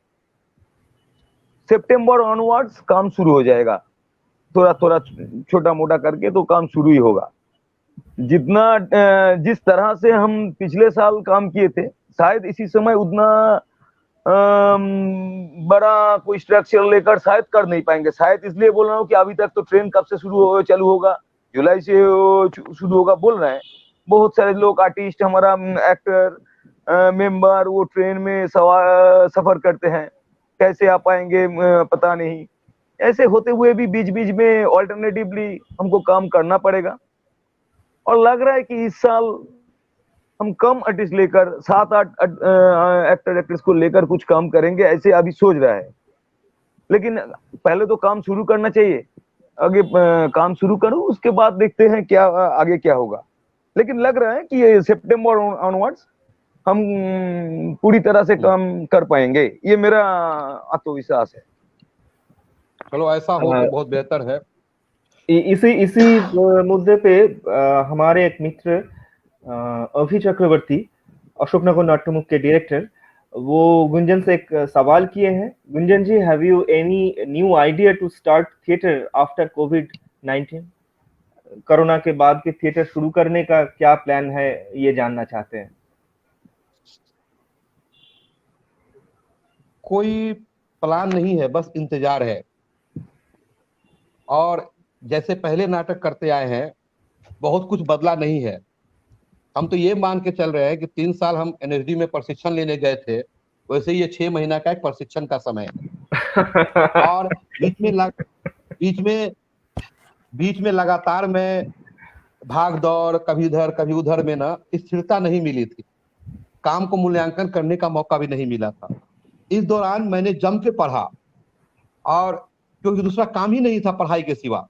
सितंबर ऑनवर्ड्स काम शुरू हो जाएगा थोड़ा थोड़ा छोटा मोटा करके तो काम शुरू ही होगा जितना जिस तरह से हम पिछले साल काम किए थे शायद इसी समय उतना बड़ा कोई स्ट्रक्चर लेकर शायद कर नहीं पाएंगे शायद इसलिए बोल रहा हूँ कि अभी तक तो ट्रेन कब से चालू होगा जुलाई से शुरू होगा बोल रहे हैं बहुत सारे लोग आर्टिस्ट हमारा एक्टर मेंबर वो ट्रेन में सफर करते हैं कैसे आ पाएंगे पता नहीं ऐसे होते हुए भी बीच बीच में ऑल्टरनेटिवली हमको काम करना पड़ेगा और लग रहा है कि इस साल हम कम आर्टिस्ट लेकर 7-8 एक्टर एक्ट्रेस को लेकर कुछ काम करेंगे ऐसे अभी सोच रहा है लेकिन पहले तो काम शुरू करना चाहिए आगे काम शुरू करो उसके बाद देखते हैं क्या आगे क्या होगा लेकिन लग रहा है कि ये सितंबर ऑनवर्ड्स हम पूरी तरह से काम कर पाएंगे ये मेरा आत्मविश्वास है चलो ऐसा हो तो बहुत बेहतर है इसी मुद्दे पे हमारे एक मित्र अभि चक्रवर्ती अशोकनगर नाट्यमुख के डायरेक्टर वो गुंजन से एक सवाल किए हैं Gunjan ji have you any new idea to start theatre after कोविड-19 कोरोना के बाद के थिएटर शुरू करने का क्या प्लान है ये जानना चाहते हैं कोई प्लान नहीं है बस इंतजार है और जैसे पहले नाटक करते आए हैं बहुत कुछ बदला नहीं है। हम तो ये मान के चल रहे हैं कि 3 साल हम एनएसडी में प्रशिक्षण लेने गए थे, वैसे ही ये 6 महीना का एक प्रशिक्षण का समय है। और बीच में बीच में लगातार मैं भाग दौड़, कभी इधर कभी उधर में ना स्थिरता नहीं मिली थी, काम को मूल्यांकन करने का मौका भी नहीं मिला था। इस दौरान मैंने जम के पढ़ा, और क्योंकि दूसरा काम ही नहीं था पढ़ाई के सिवा,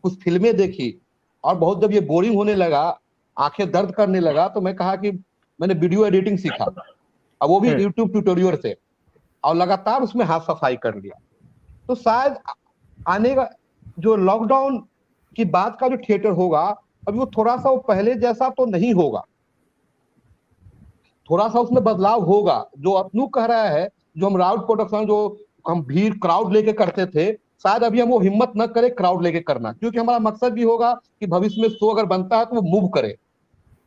कुछ फिल्में देखी, और बहुत जब ये बोरिंग होने लगा, आंखें दर्द करने लगा, तो मैं कहा कि मैंने वीडियो एडिटिंग सीखा, और वो भी यूट्यूब ट्यूटोरियल से, और लगातार उसमें हाथ सफाई कर लिया। तो शायद आने का जो लॉकडाउन की बात का जो थिएटर होगा, अभी वो थोड़ा सा वो पहले जैसा तो नहीं होगा, थोड़ा सा उसमें बदलाव होगा। जो अपनू कह रहा है, जो हम राउट प्रोडक्शन, जो हम भीड़ क्राउड लेके करते थे, शायद अभी हम वो हिम्मत न करें क्राउड लेके करना, क्योंकि हमारा मकसद भी होगा कि भविष्य में शो अगर बनता है तो वो मूव करे,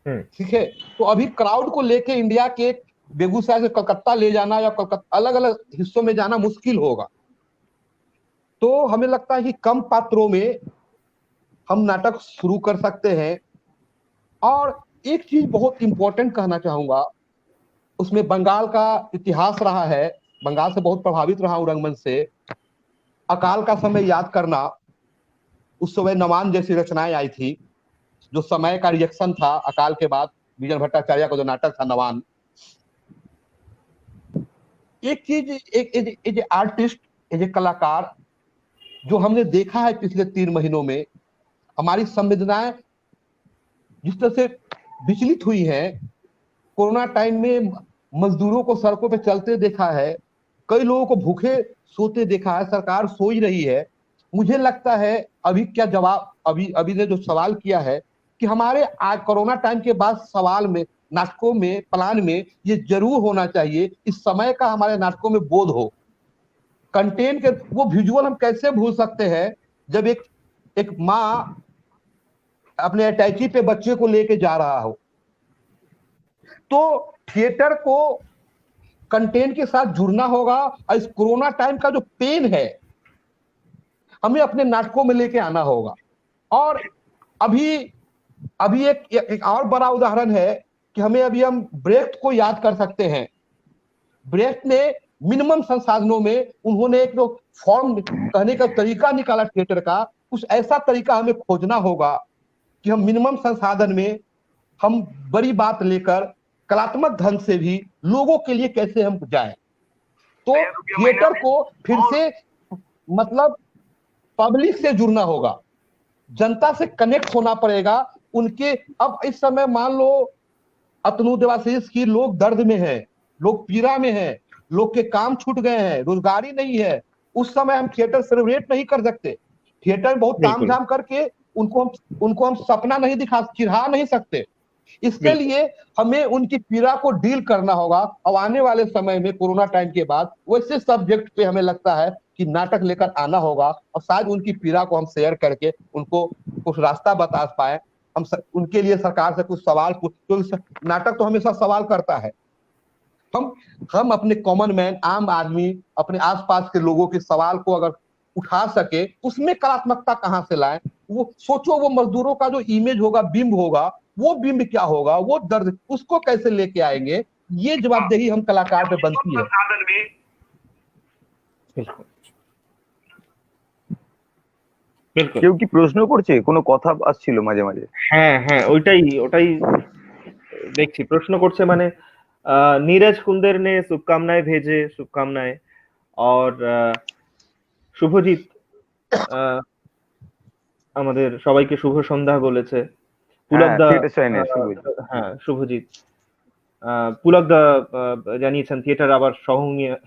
ठीक है। तो अभी क्राउड को लेके इंडिया के बेगूसराय से कलकत्ता ले जाना या कलकत्ता अलग अलग हिस्सों में जाना मुश्किल होगा। तो हमें लगता है कि कम पात्रों में हम नाटक शुरू कर सकते हैं। और एक चीज बहुत इंपॉर्टेंट कहना चाहूंगा, उसमें बंगाल का इतिहास रहा है, बंगाल से बहुत प्रभावित रहा हूं रंगमंच से। अकाल का समय याद करना, उस समय नवान जैसी रचनाएं आई थी, जो समय का रिएक्शन था अकाल के बाद, विजय भट्टाचार्य का जो नाटक था नवान। एक चीज, एक आर्टिस्ट, एक कलाकार, जो हमने देखा है पिछले 3 महीनों में, हमारी संवेदनाएं जिस तरह से विचलित हुई हैं। कोरोना टाइम में मजदूरों को सड़कों पे चलते देखा है, कई लोगों को भूखे सोते देखा है, सरकार सो ही रही है। मुझे लगता है अभी क्या जवाब, अभी ने जो सवाल किया है कि हमारे आज कोरोना टाइम के बाद सवाल में, नाटकों में, प्लान में ये जरूर होना चाहिए, इस समय का हमारे नाटकों में बोध हो। कंटेंट के वो विजुअल हम कैसे भूल सकते हैं, जब एक माँ अपने अटैची पे बच्चे को लेके जा रहा हो। तो थिएटर को कंटेंट के साथ जुड़ना होगा, और इस कोरोना टाइम का जो पेन है हमें अपने नाटकों में लेके आना होगा। और अभी एक और बड़ा उदाहरण है कि हम ब्रेख्ट को याद कर सकते हैं। ब्रेख्ट ने मिनिमम संसाधनों में उन्होंने एक जो फॉर्म कहने का तरीका निकाला थिएटर का, कुछ ऐसा तरीका हमें खोजना होगा कि हम मिनिमम संसाधन में हम बड़ी बात लेकर कलात्मक ढंग से भी लोगों के लिए कैसे हम जाएं। तो थिएटर को फिर से मतलब पब्लिक से जुड़ना होगा, जनता से कनेक्ट होना पड़ेगा उनके। अब इस समय मान लो अतनु देवाशीष की, लोग दर्द में हैं, लोग पीड़ा में हैं, लोग के काम छूट गए हैं, रोजगारी नहीं है, उस समय हम थिएटर सेलिब्रेट नहीं कर सकते। थिएटर बहुत तामझाम करके उनको हम सपना नहीं चिढ़ा नहीं सकते। इसके लिए हमें उनकी पीड़ा को डील करना होगा। अब आने वाले समय में कोरोना टाइम के बाद वैसे सब्जेक्ट पे हमें लगता है कि नाटक लेकर आना होगा, और शायद उनकी पीड़ा को हम शेयर करके उनको कुछ रास्ता बता पाए। हम उनके लिए सरकार से कुछ सवाल तो नाटक तो हमेशा सवाल करता है। हम अपने कॉमन मैन, आम आदमी, अपने आसपास के लोगों के सवाल को अगर उठा सके, उसमें कलात्मकता कहाँ से लाएं। वो सोचो, वो मजदूरों का जो इमेज होगा, बिंब होगा, वो बिंब क्या होगा, वो दर्द, उसको कैसे लेके आएंगे, ये जवाबदेही हम कलाकार पे बनती है। কেউ কি প্রশ্ন করছে? কোনো কথা আসছিল মাঝে মাঝে। হ্যাঁ ওটাই দেখছি, প্রশ্ন করছে মানে नीरज कुंदर ने शुभकामनाएं भेजे, शुभकामनाएं। और শুভজিৎ আমাদের সবাইকে শুভ সন্ধ্যা বলেছে। পুলকদা, হ্যাঁ শুভজিৎ, পুলকদা জানিয়েছেন থিয়েটার আবার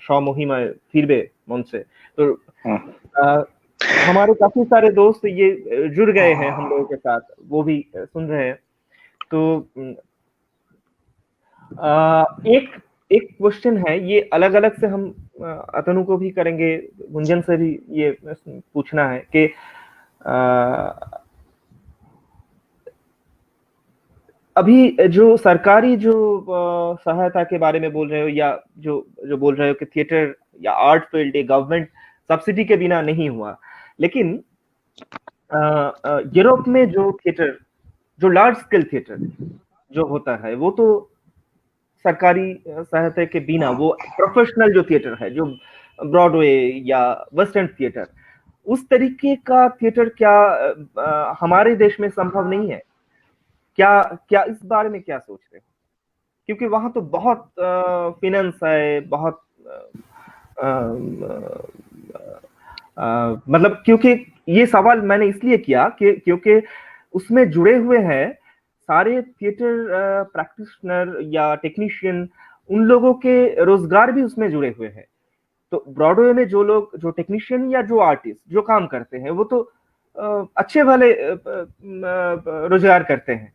সমহিমায় ফিরবে মঞ্চে। তো हमारे काफी सारे दोस्त ये जुड़ गए हैं हम लोगों के साथ, वो भी सुन रहे हैं। तो एक क्वेश्चन है, ये अलग अलग से हम अतनु को भी करेंगे, गुंजन से भी ये पूछना है कि अभी जो सरकारी जो सहायता के बारे में बोल रहे हो, या जो बोल रहे हो कि थिएटर या आर्ट फील्ड गवर्नमेंट सब्सिडी के बिना नहीं हुआ, लेकिन यूरोप में जो थिएटर जो लार्ज स्केल थिएटर जो होता है वो तो सरकारी सहायता के बिना, वो प्रोफेशनल जो थिएटर है, जो ब्रॉडवे या वेस्टर्न थिएटर, उस तरीके का थिएटर क्या हमारे देश में संभव नहीं है क्या? क्या इस बारे में क्या सोच रहे हो? क्योंकि वहां तो बहुत फिनेंस है, बहुत मतलब, क्योंकि ये सवाल मैंने इसलिए किया कि क्योंकि उसमें जुड़े हुए हैं सारे थिएटर प्रैक्टिशनर या टेक्नीशियन, उन लोगों के रोजगार भी उसमें जुड़े हुए हैं। तो ब्रॉडवे में जो लोग, जो टेक्नीशियन या जो आर्टिस्ट जो काम करते हैं, वो तो अच्छे भले रोजगार करते हैं।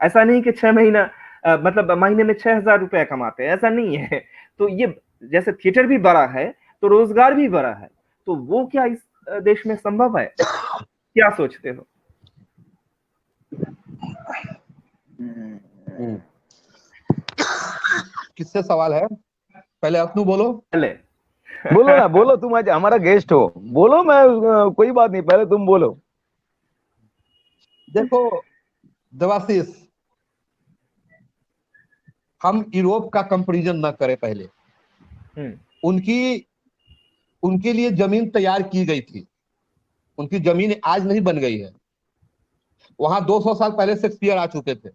ऐसा नहीं कि 6 महीना मतलब महीने में 6,000 रुपया कमाते हैं, ऐसा नहीं है। तो ये जैसे थिएटर भी बड़ा है तो रोजगार भी बड़ा है, तो वो क्या इस देश में संभव है? क्या सोचते हो? किससे सवाल है? पहले अपनू बोलो। पहले बोलो ना, बोलो, तुम आज हमारा गेस्ट हो, बोलो। मैं कोई बात नहीं, पहले तुम बोलो। देखो देवाशीष, हम यूरोप का कंपैरिजन न करें पहले। उनकी उनके लिए जमीन तैयार की गई थी, उनकी जमीन आज नहीं बन गई है। वहां 200 साल पहले शेक्सपियर आ चुके थे।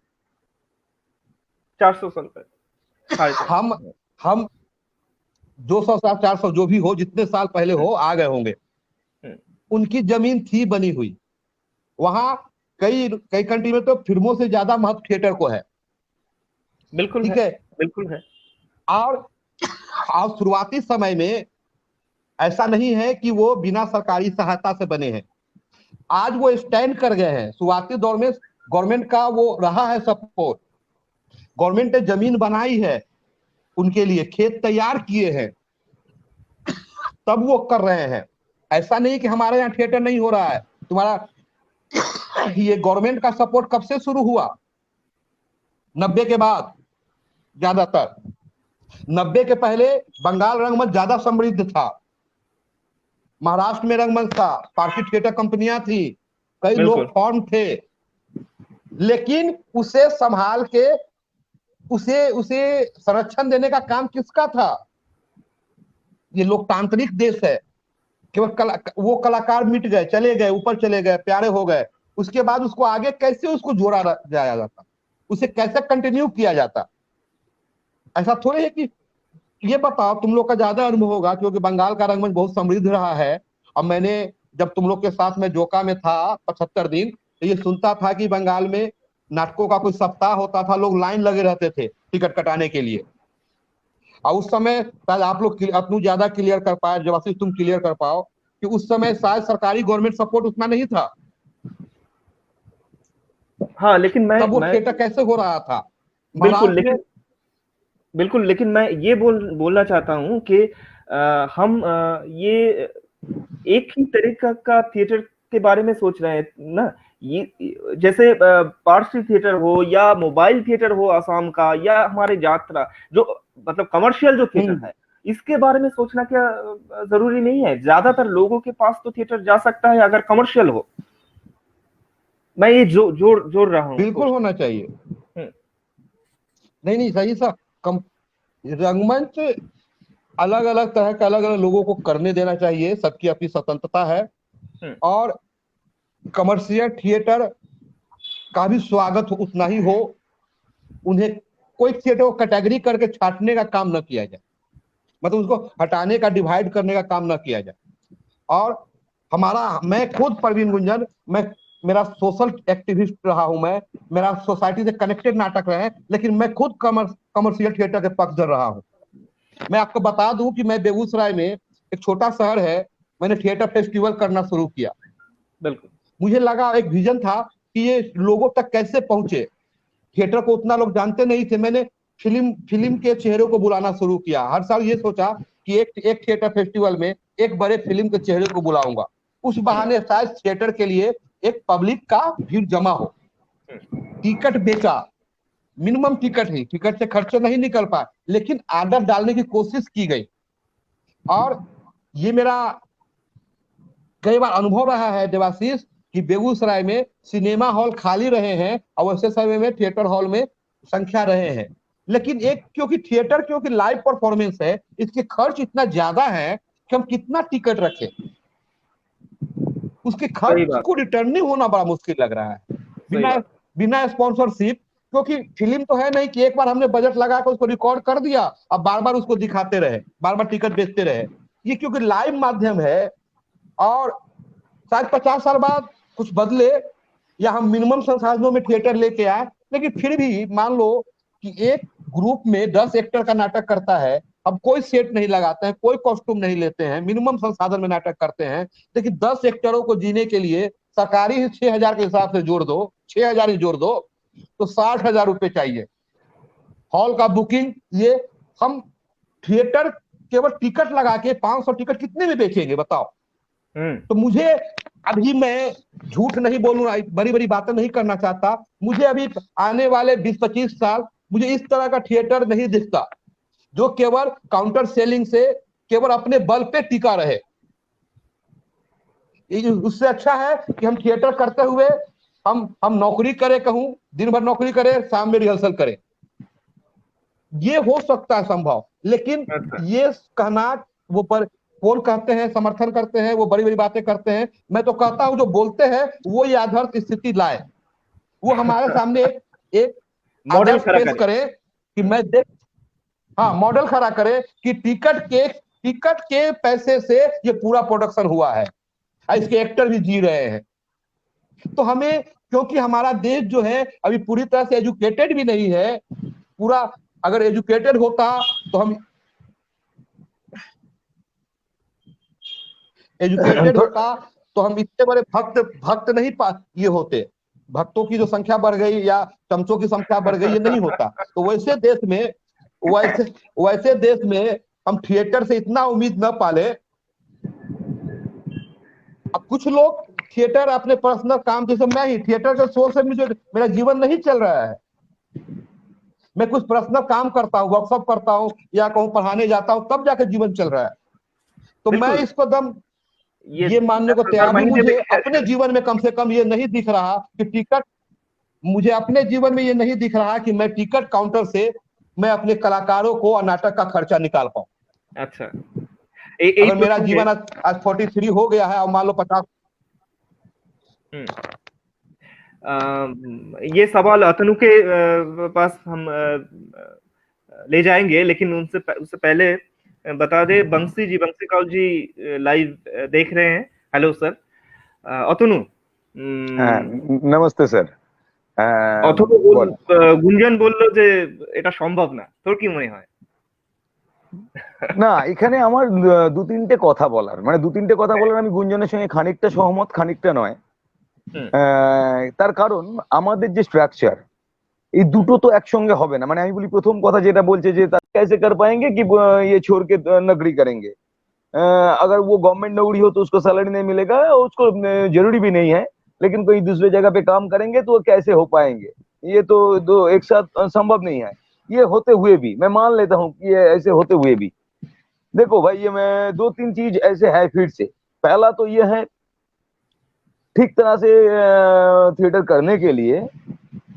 400 साल पहले हम 200 साल 400 जो भी हो, जितने साल पहले हो, आ गए होंगे। उनकी जमीन थी बनी हुई। वहां कई कई कंट्री में तो फिल्मों से ज्यादा महत्व थिएटर को है। बिल्कुल ठीक है, बिल्कुल है। और शुरुआती समय में ऐसा नहीं है कि वो बिना सरकारी सहायता से बने हैं। आज वो स्टैंड कर गए हैं। शुरुआती दौर में गवर्नमेंट का वो रहा है सपोर्ट। गवर्नमेंट ने जमीन बनाई है, उनके लिए खेत तैयार किए हैं, तब वो कर रहे हैं। ऐसा नहीं कि हमारे यहाँ थिएटर नहीं हो रहा है। तुम्हारा ये गवर्नमेंट का सपोर्ट कब से शुरू हुआ? 90 के बाद ज्यादातर। 90 के पहले बंगाल रंगमंच ज्यादा समृद्ध था, महाराष्ट्र में रंगमंच था, पार्टी थिएटर कंपनियां थी, कई लोग फॉर्म थे, लेकिन उसे संभाल के उसे उसे संरक्षण देने का काम किसका था? ये लोकतांत्रिक देश है। केवल वो कलाकार मिट गए, चले गए, ऊपर चले गए, प्यारे हो गए, उसके बाद उसको आगे कैसे उसको जोड़ा जाया जाता, उसे कैसे कंटिन्यू किया जाता? ऐसा थोड़ी है कि ये बताओ, तुम लोग का ज्यादा अनुभव होगा क्योंकि बंगाल का रंगमंच बहुत समृद्ध रहा है। और मैंने जब तुम लोग के साथ में जोका में था 75 दिन, तो ये सुनता था कि बंगाल में नाटकों का कोई सप्ताह होता था, लोग लाइन लगे रहते थे टिकट कटाने के लिए। और उस समय शायद आप लोग अपनू ज्यादा क्लियर कर पाए, जब तुम क्लियर कर पाओ कि उस समय शायद सरकारी गवर्नमेंट सपोर्ट उतना नहीं था। हाँ, लेकिन तब वो थिएटर कैसे हो रहा था? बिल्कुल, लेकिन मैं ये बोलना चाहता हूँ कि हम ये एक ही तरीका का थिएटर के बारे में सोच रहे हैं ना। ये जैसे पार्सी थिएटर हो या मोबाइल थिएटर हो आसाम का, या हमारे यात्रा जो मतलब कमर्शियल जो थिएटर है, इसके बारे में सोचना क्या जरूरी नहीं है? ज्यादातर लोगों के पास तो थिएटर जा सकता है अगर कमर्शियल हो। मैं ये जोड़ रहा हूँ। बिल्कुल होना चाहिए। नहीं सही सा रंगमंच अलग अलग तरह के अलग अलग लोगों को करने देना चाहिए, सबकी अपनी स्वतंत्रता है। और कमर्शियल थिएटर का भी स्वागत उतना ही हो। उन्हें कोई थिएटर को कैटेगरी करके छांटने का काम न किया जाए, मतलब उसको हटाने का, डिवाइड करने का काम न किया जाए। और मैं खुद प्रवीण गुंजन, मेरा सोशल एक्टिविस्ट रहा हूं, मेरा सोसाइटी से कनेक्टेड नाटक रहे, लेकिन मैं खुद कमर्शियल थिएटर के पक्षधर रहा हूं। मैं आपको बता दूं कि मैं बेगूसराय में, एक छोटा शहर है, मैंने थिएटर फेस्टिवल करना शुरू किया। बिल्कुल, मुझे लगा, एक विजन था कि ये लोगों तक कैसे पहुंचे। थिएटर को उतना लोग जानते नहीं थे। मैंने फिल्म के चेहरों को बुलाना शुरू किया। हर साल ये सोचा कि एक थिएटर फेस्टिवल में एक बड़े फिल्म के चेहरे को बुलाऊंगा। उस बहाने शायद थिएटर के लिए एक पब्लिक का भीड़ जमा हो। टिकट बेचा, मिनिमम टिकट ही, टिकट से खर्चे नहीं निकल पाए, लेकिन आदत डालने की कोशिश की गई। और ये मेरा कई बार अनुभव रहा है देवाशीष कि बेगूसराय में सिनेमा हॉल खाली रहे हैं और वैसे समय में थिएटर हॉल में संख्या रहे हैं, लेकिन एक क्योंकि लाइव परफॉर्मेंस है, इसके खर्च इतना ज्यादा है कि हम कितना टिकट रखें, उसके खर्च को रिटर्न नहीं होना बड़ा मुश्किल लग रहा है बिना स्पॉन्सरशिप। क्योंकि फिल्म तो है नहीं कि एक बार हमने बजट लगा कर उसको रिकॉर्ड कर दिया, अब बार बार उसको दिखाते रहे, बार बार टिकट बेचते रहे। ये क्योंकि लाइव माध्यम है और शायद 50 साल बाद कुछ बदले या हम मिनिमम संसाधनों में थिएटर लेके आए, लेकिन फिर भी मान लो कि एक ग्रुप में 10 एक्टर का नाटक करता है, अब कोई सेट नहीं लगाते हैं, कोई कॉस्ट्यूम नहीं लेते हैं, मिनिमम संसाधन में नाटक करते हैं, लेकिन 10 एक्टरों को जीने के लिए सरकारी 6,000 के हिसाब से जोड़ दो, 6,000 ही जोड़ दो तो 60,000 रुपए चाहिए। हॉल का बुकिंग, ये हम थिएटर केवल टिकट लगा के 500 टिकट कितने में बेचेंगे बताओ। तो मुझे अभी, मैं झूठ नहीं बोलूंगा, बड़ी बड़ी बातें नहीं करना चाहता, मुझे अभी आने वाले 20-25 साल मुझे इस तरह का थिएटर नहीं दिखता जो केवल काउंटर सेलिंग से केवल अपने बल पे टिका रहे। उससे अच्छा है कि हम थिएटर करते हुए हम नौकरी करें, कहूं दिन भर नौकरी करें, शाम में रिहर्सल करें, ये हो सकता है संभव। लेकिन ये कहना, वो पर कौन कहते हैं, समर्थन करते हैं, वो बड़ी बड़ी बातें करते हैं, मैं तो कहता हूं जो बोलते हैं वो ये आदर्श स्थिति लाए, वो हमारे सामने एक आदर्श पेश करे कि मैं देख, हाँ मॉडल खड़ा करे कि टिकट के पैसे से ये पूरा प्रोडक्शन हुआ है, इसके एक्टर भी जी रहे हैं। तो हमें, क्योंकि हमारा देश जो है अभी पूरी तरह से एजुकेटेड भी नहीं है, पूरा अगर एजुकेटेड होता तो हम इतने बड़े भक्त नहीं ये होते, भक्तों की जो संख्या बढ़ गई या चमचों की संख्या बढ़ गई, ये नहीं होता। तो वैसे देश में हम थिएटर से इतना उम्मीद न पाले। अब कुछ लोग थिएटर अपने पर्सनल काम, जैसे मैं ही थिएटर के सोर्स से मुझे मेरा जीवन नहीं चल रहा है, मैं कुछ पर्सनल काम करता हूँ, वर्कशॉप करता हूँ या कहूँ पढ़ाने जाता हूँ, तब जाके जीवन चल रहा है। तो मैं इसको दम ये मानने को तैयार हूं, मुझे अपने जीवन में कम से कम ये नहीं दिख रहा कि टिकट, मुझे अपने जीवन में ये नहीं दिख रहा कि मैं टिकट काउंटर से मैं अपने कलाकारों को और नाटक का खर्चा निकाल पाऊं। अच्छा, अगर मेरा जीवन आज 43 हो गया है और मान लो 50। ये सवाल अतनु के पास हम ले जाएंगे, लेकिन उससे पहले बता दे, बंसी कौल जी लाइव देख रहे हैं। Hello sir. अतनु, नमस्ते सर। অথবা গুঞ্জন বলল যে এটা সম্ভব না, তোর কি মনে হয়? না, এখানে আমার দু তিনটে কথা বলার, আমি গুঞ্জনের সঙ্গে খানিকটা সহমত, খানিকটা নয়। তার কারণ আমাদের যে স্ট্রাকচার, এই দুটো তো একসঙ্গে হবে না। মানে আমি বলি, প্রথম কথা যেটা বলছে যে कैसे कर पाएंगे कि ये छोड़ के नौकरी करेंगे, अगर वो गवर्नमेंट नौकरी हो तो उसको सैलरी नहीं मिलेगा, उसको जरूरी भी नहीं है, लेकिन कोई दूसरे जगह पे काम करेंगे तो वो कैसे हो पाएंगे? ये तो दो एक साथ संभव नहीं है। ये होते हुए भी मैं मान लेता हूँ कि ये ऐसे होते हुए भी, देखो भाई, ये मैं 2-3 चीज ऐसे है फिर से। पहला तो ये है, ठीक तरह से थिएटर करने के लिए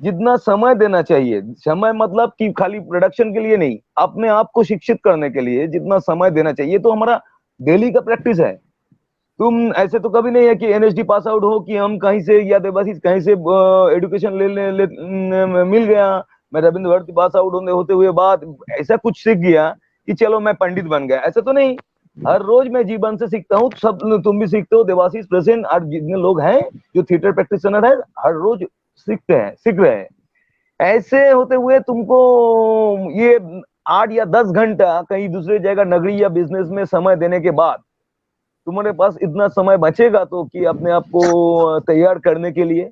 जितना समय देना चाहिए, समय मतलब कि खाली प्रोडक्शन के लिए नहीं, अपने आप को शिक्षित करने के लिए जितना समय देना चाहिए, तो हमारा डेली का प्रैक्टिस है। तुम ऐसे तो कभी नहीं है कि एनएसडी पास आउट हो कि हम कहीं से या देवाशीष कहीं से एडुकेशन ले मिल गया, मैं रविंद्र भारती पास आउट होते हुए बाद ऐसा कुछ सीख गया कि चलो मैं पंडित बन गया, ऐसा तो नहीं। हर रोज मैं जीवन से सीखता हूँ, सब तुम भी सीखते हो, देवाशीष प्रेजेंट और जितने लोग हैं जो थिएटर प्रैक्टिशनर है, हर रोज सीख रहे हैं। ऐसे होते हुए तुमको ये 8 या 10 घंटा कहीं दूसरे जगह नगरी या बिजनेस में समय देने के बाद तुम्हारे पास इतना समय बचेगा तो कि अपने आप को तैयार करने के लिए,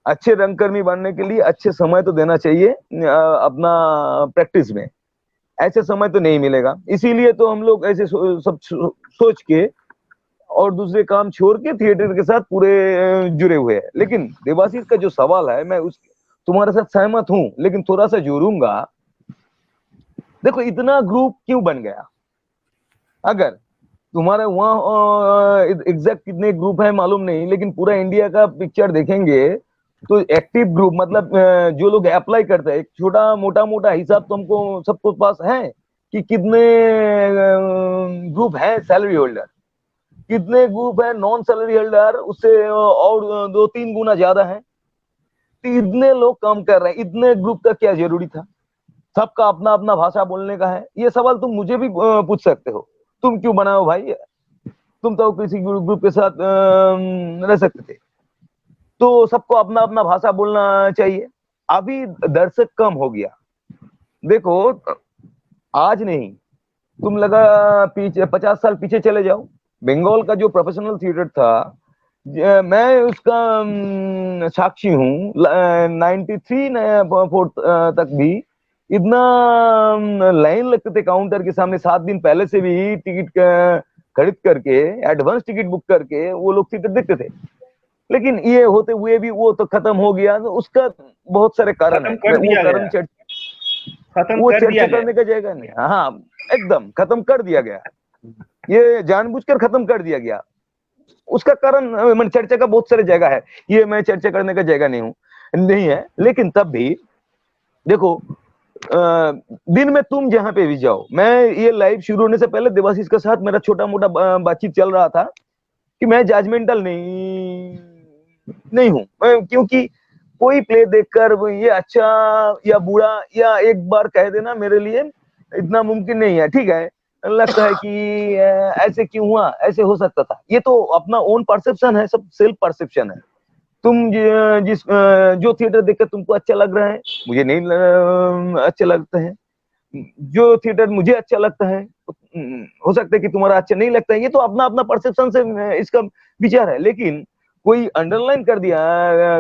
अच्छे रंगकर्मी बनने के लिए अच्छे समय तो देना चाहिए अपना प्रैक्टिस में। ऐसे समय तो नहीं मिलेगा, इसीलिए तो हम लोग ऐसे सब सोच के और दूसरे काम छोड़ के थिएटर के साथ पूरे जुड़े हुए हैं। लेकिन देवाशीष का जो सवाल है, मैं तुम्हारे साथ सहमत हूं, लेकिन थोड़ा सा जोड़ूंगा। देखो, इतना ग्रुप क्यों बन गया? अगर तुम्हारे वहाँ एग्जैक्ट कितने ग्रुप है मालूम नहीं, लेकिन पूरा इंडिया का पिक्चर देखेंगे तो एक्टिव ग्रुप मतलब जो लोग अप्लाई करते हैं, एक छोटा मोटा हिसाब तुमको सबको पास है कि कितने ग्रुप है सैलरी होल्डर, कितने ग्रुप है नॉन सैलरी होल्डर, उससे और 2-3 गुना ज्यादा है। तो इतने लोग काम कर रहे हैं, इतने ग्रुप का क्या जरूरी था? सबका अपना अपना भाषा बोलने का है। ये सवाल तुम मुझे भी पूछ सकते हो, तुम क्यों बनाओ भाई, तुम तो किसी ग्रुप के साथ रह सकते थे। तो सबको अपना अपना भाषा बोलना चाहिए। अभी दर्शक कम हो गया। देखो आज नहीं, तुम लगा पीछे 50 साल पीछे चले जाओ, बंगाल का जो प्रोफेशनल थिएटर था, मैं उसका साक्षी हूँ। 93 तक भी इतना लाइन लगते थे काउंटर के सामने, 7 दिन पहले से भी टिकट खरीद करके, एडवांस टिकट बुक करके वो लोग थिएटर देखते थे। लेकिन ये होते हुए भी वो तो खत्म हो गया। तो उसका बहुत सारे कारण है, खत्म कर वो दिया कारण गया, खत्म वो कर चर्चा दिया गया। करने का जगह नहीं। हाँ एकदम खत्म कर दिया गया, ये जानबूझकर खत्म कर दिया गया। उसका कारण मैंने चर्चा का बहुत सारे जगह है, ये मैं चर्चा करने का जगह नहीं है। लेकिन तब भी देखो दिन में तुम जहां पे भी जाओ, मैं ये लाइव शुरू होने से पहले देवाशीष के साथ मेरा छोटा मोटा बातचीत चल रहा था कि मैं जजमेंटल नहीं हूं, क्योंकि कोई प्ले देखकर ये अच्छा या बुरा या एक बार कह देना मेरे लिए इतना मुमकिन नहीं है। ठीक है, लगता है कि ऐसे क्यों हुआ, ऐसे हो सकता था, ये तो अपना ओन परसेप्शन है, सब सेल्फ परसेप्शन है। तुम जिस जो थिएटर देखकर तुमको अच्छा लग रहा है, मुझे नहीं अच्छा लगता है। जो थिएटर मुझे अच्छा लगता है, हो सकता है कि तुम्हारा अच्छा नहीं लगता है। ये तो अपना अपना परसेप्शन से इसका विचार है। लेकिन कोई अंडरलाइन कर दिया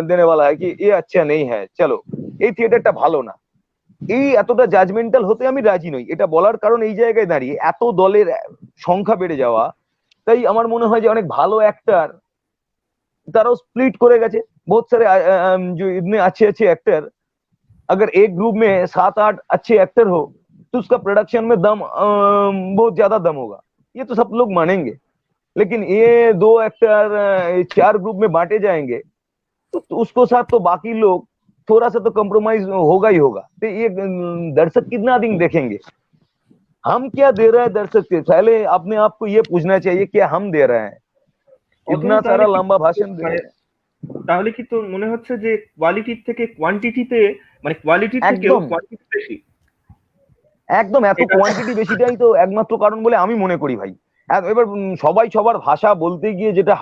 देने वाला है कि ये अच्छा नहीं है, चलो এই থিয়েটারটা ভালো না, এই এতটা জাজমেন্টাল হতে আমি রাজি নই। এটা বলার কারণ এই জায়গায় দাঁড়িয়ে এত দলের সংখ্যা বেড়ে যাওয়া, তাই আমার মনে হয় যে অনেক ভালো অ্যাক্টর ताराও स्प्लिट করে গেছে। बहुत सारे जो इतने अच्छे अच्छे एक्टर, अगर एक ग्रुप में 7-8 अच्छे एक्टर हो तो उसका प्रोडक्शन में दम बहुत ज्यादा दम होगा, ये तो सब लोग मानेंगे। लेकिन ये 2 एक्टर 4 ग्रुप में बांटे जाएंगे तो उसको साथ तो बाकी लोग थोड़ा सा तो कॉम्प्रोमाइज होगा ही होगा। तो ये दर्शक कितना दिन देखेंगे? हम क्या दे रहे हैं दर्शक के, पहले अपने आप को ये पूछना चाहिए क्या हम दे रहे हैं। इतना सारा लंबा भाषण दे रहे हैं, তাহলে কি তো মনে হচ্ছে যে কোয়ালিটির থেকে কোয়ান্টিটিতে, মানে কোয়ালিটির থেকেও একদম কোয়ান্টিটি বেশি? একদম এত এটা কোয়ান্টিটি বেশিটাই তো একমাত্র কারণ বলে আমি মনে করি ভাই। এবার সবাই সবার ভাষা বলতে গিয়ে যেটা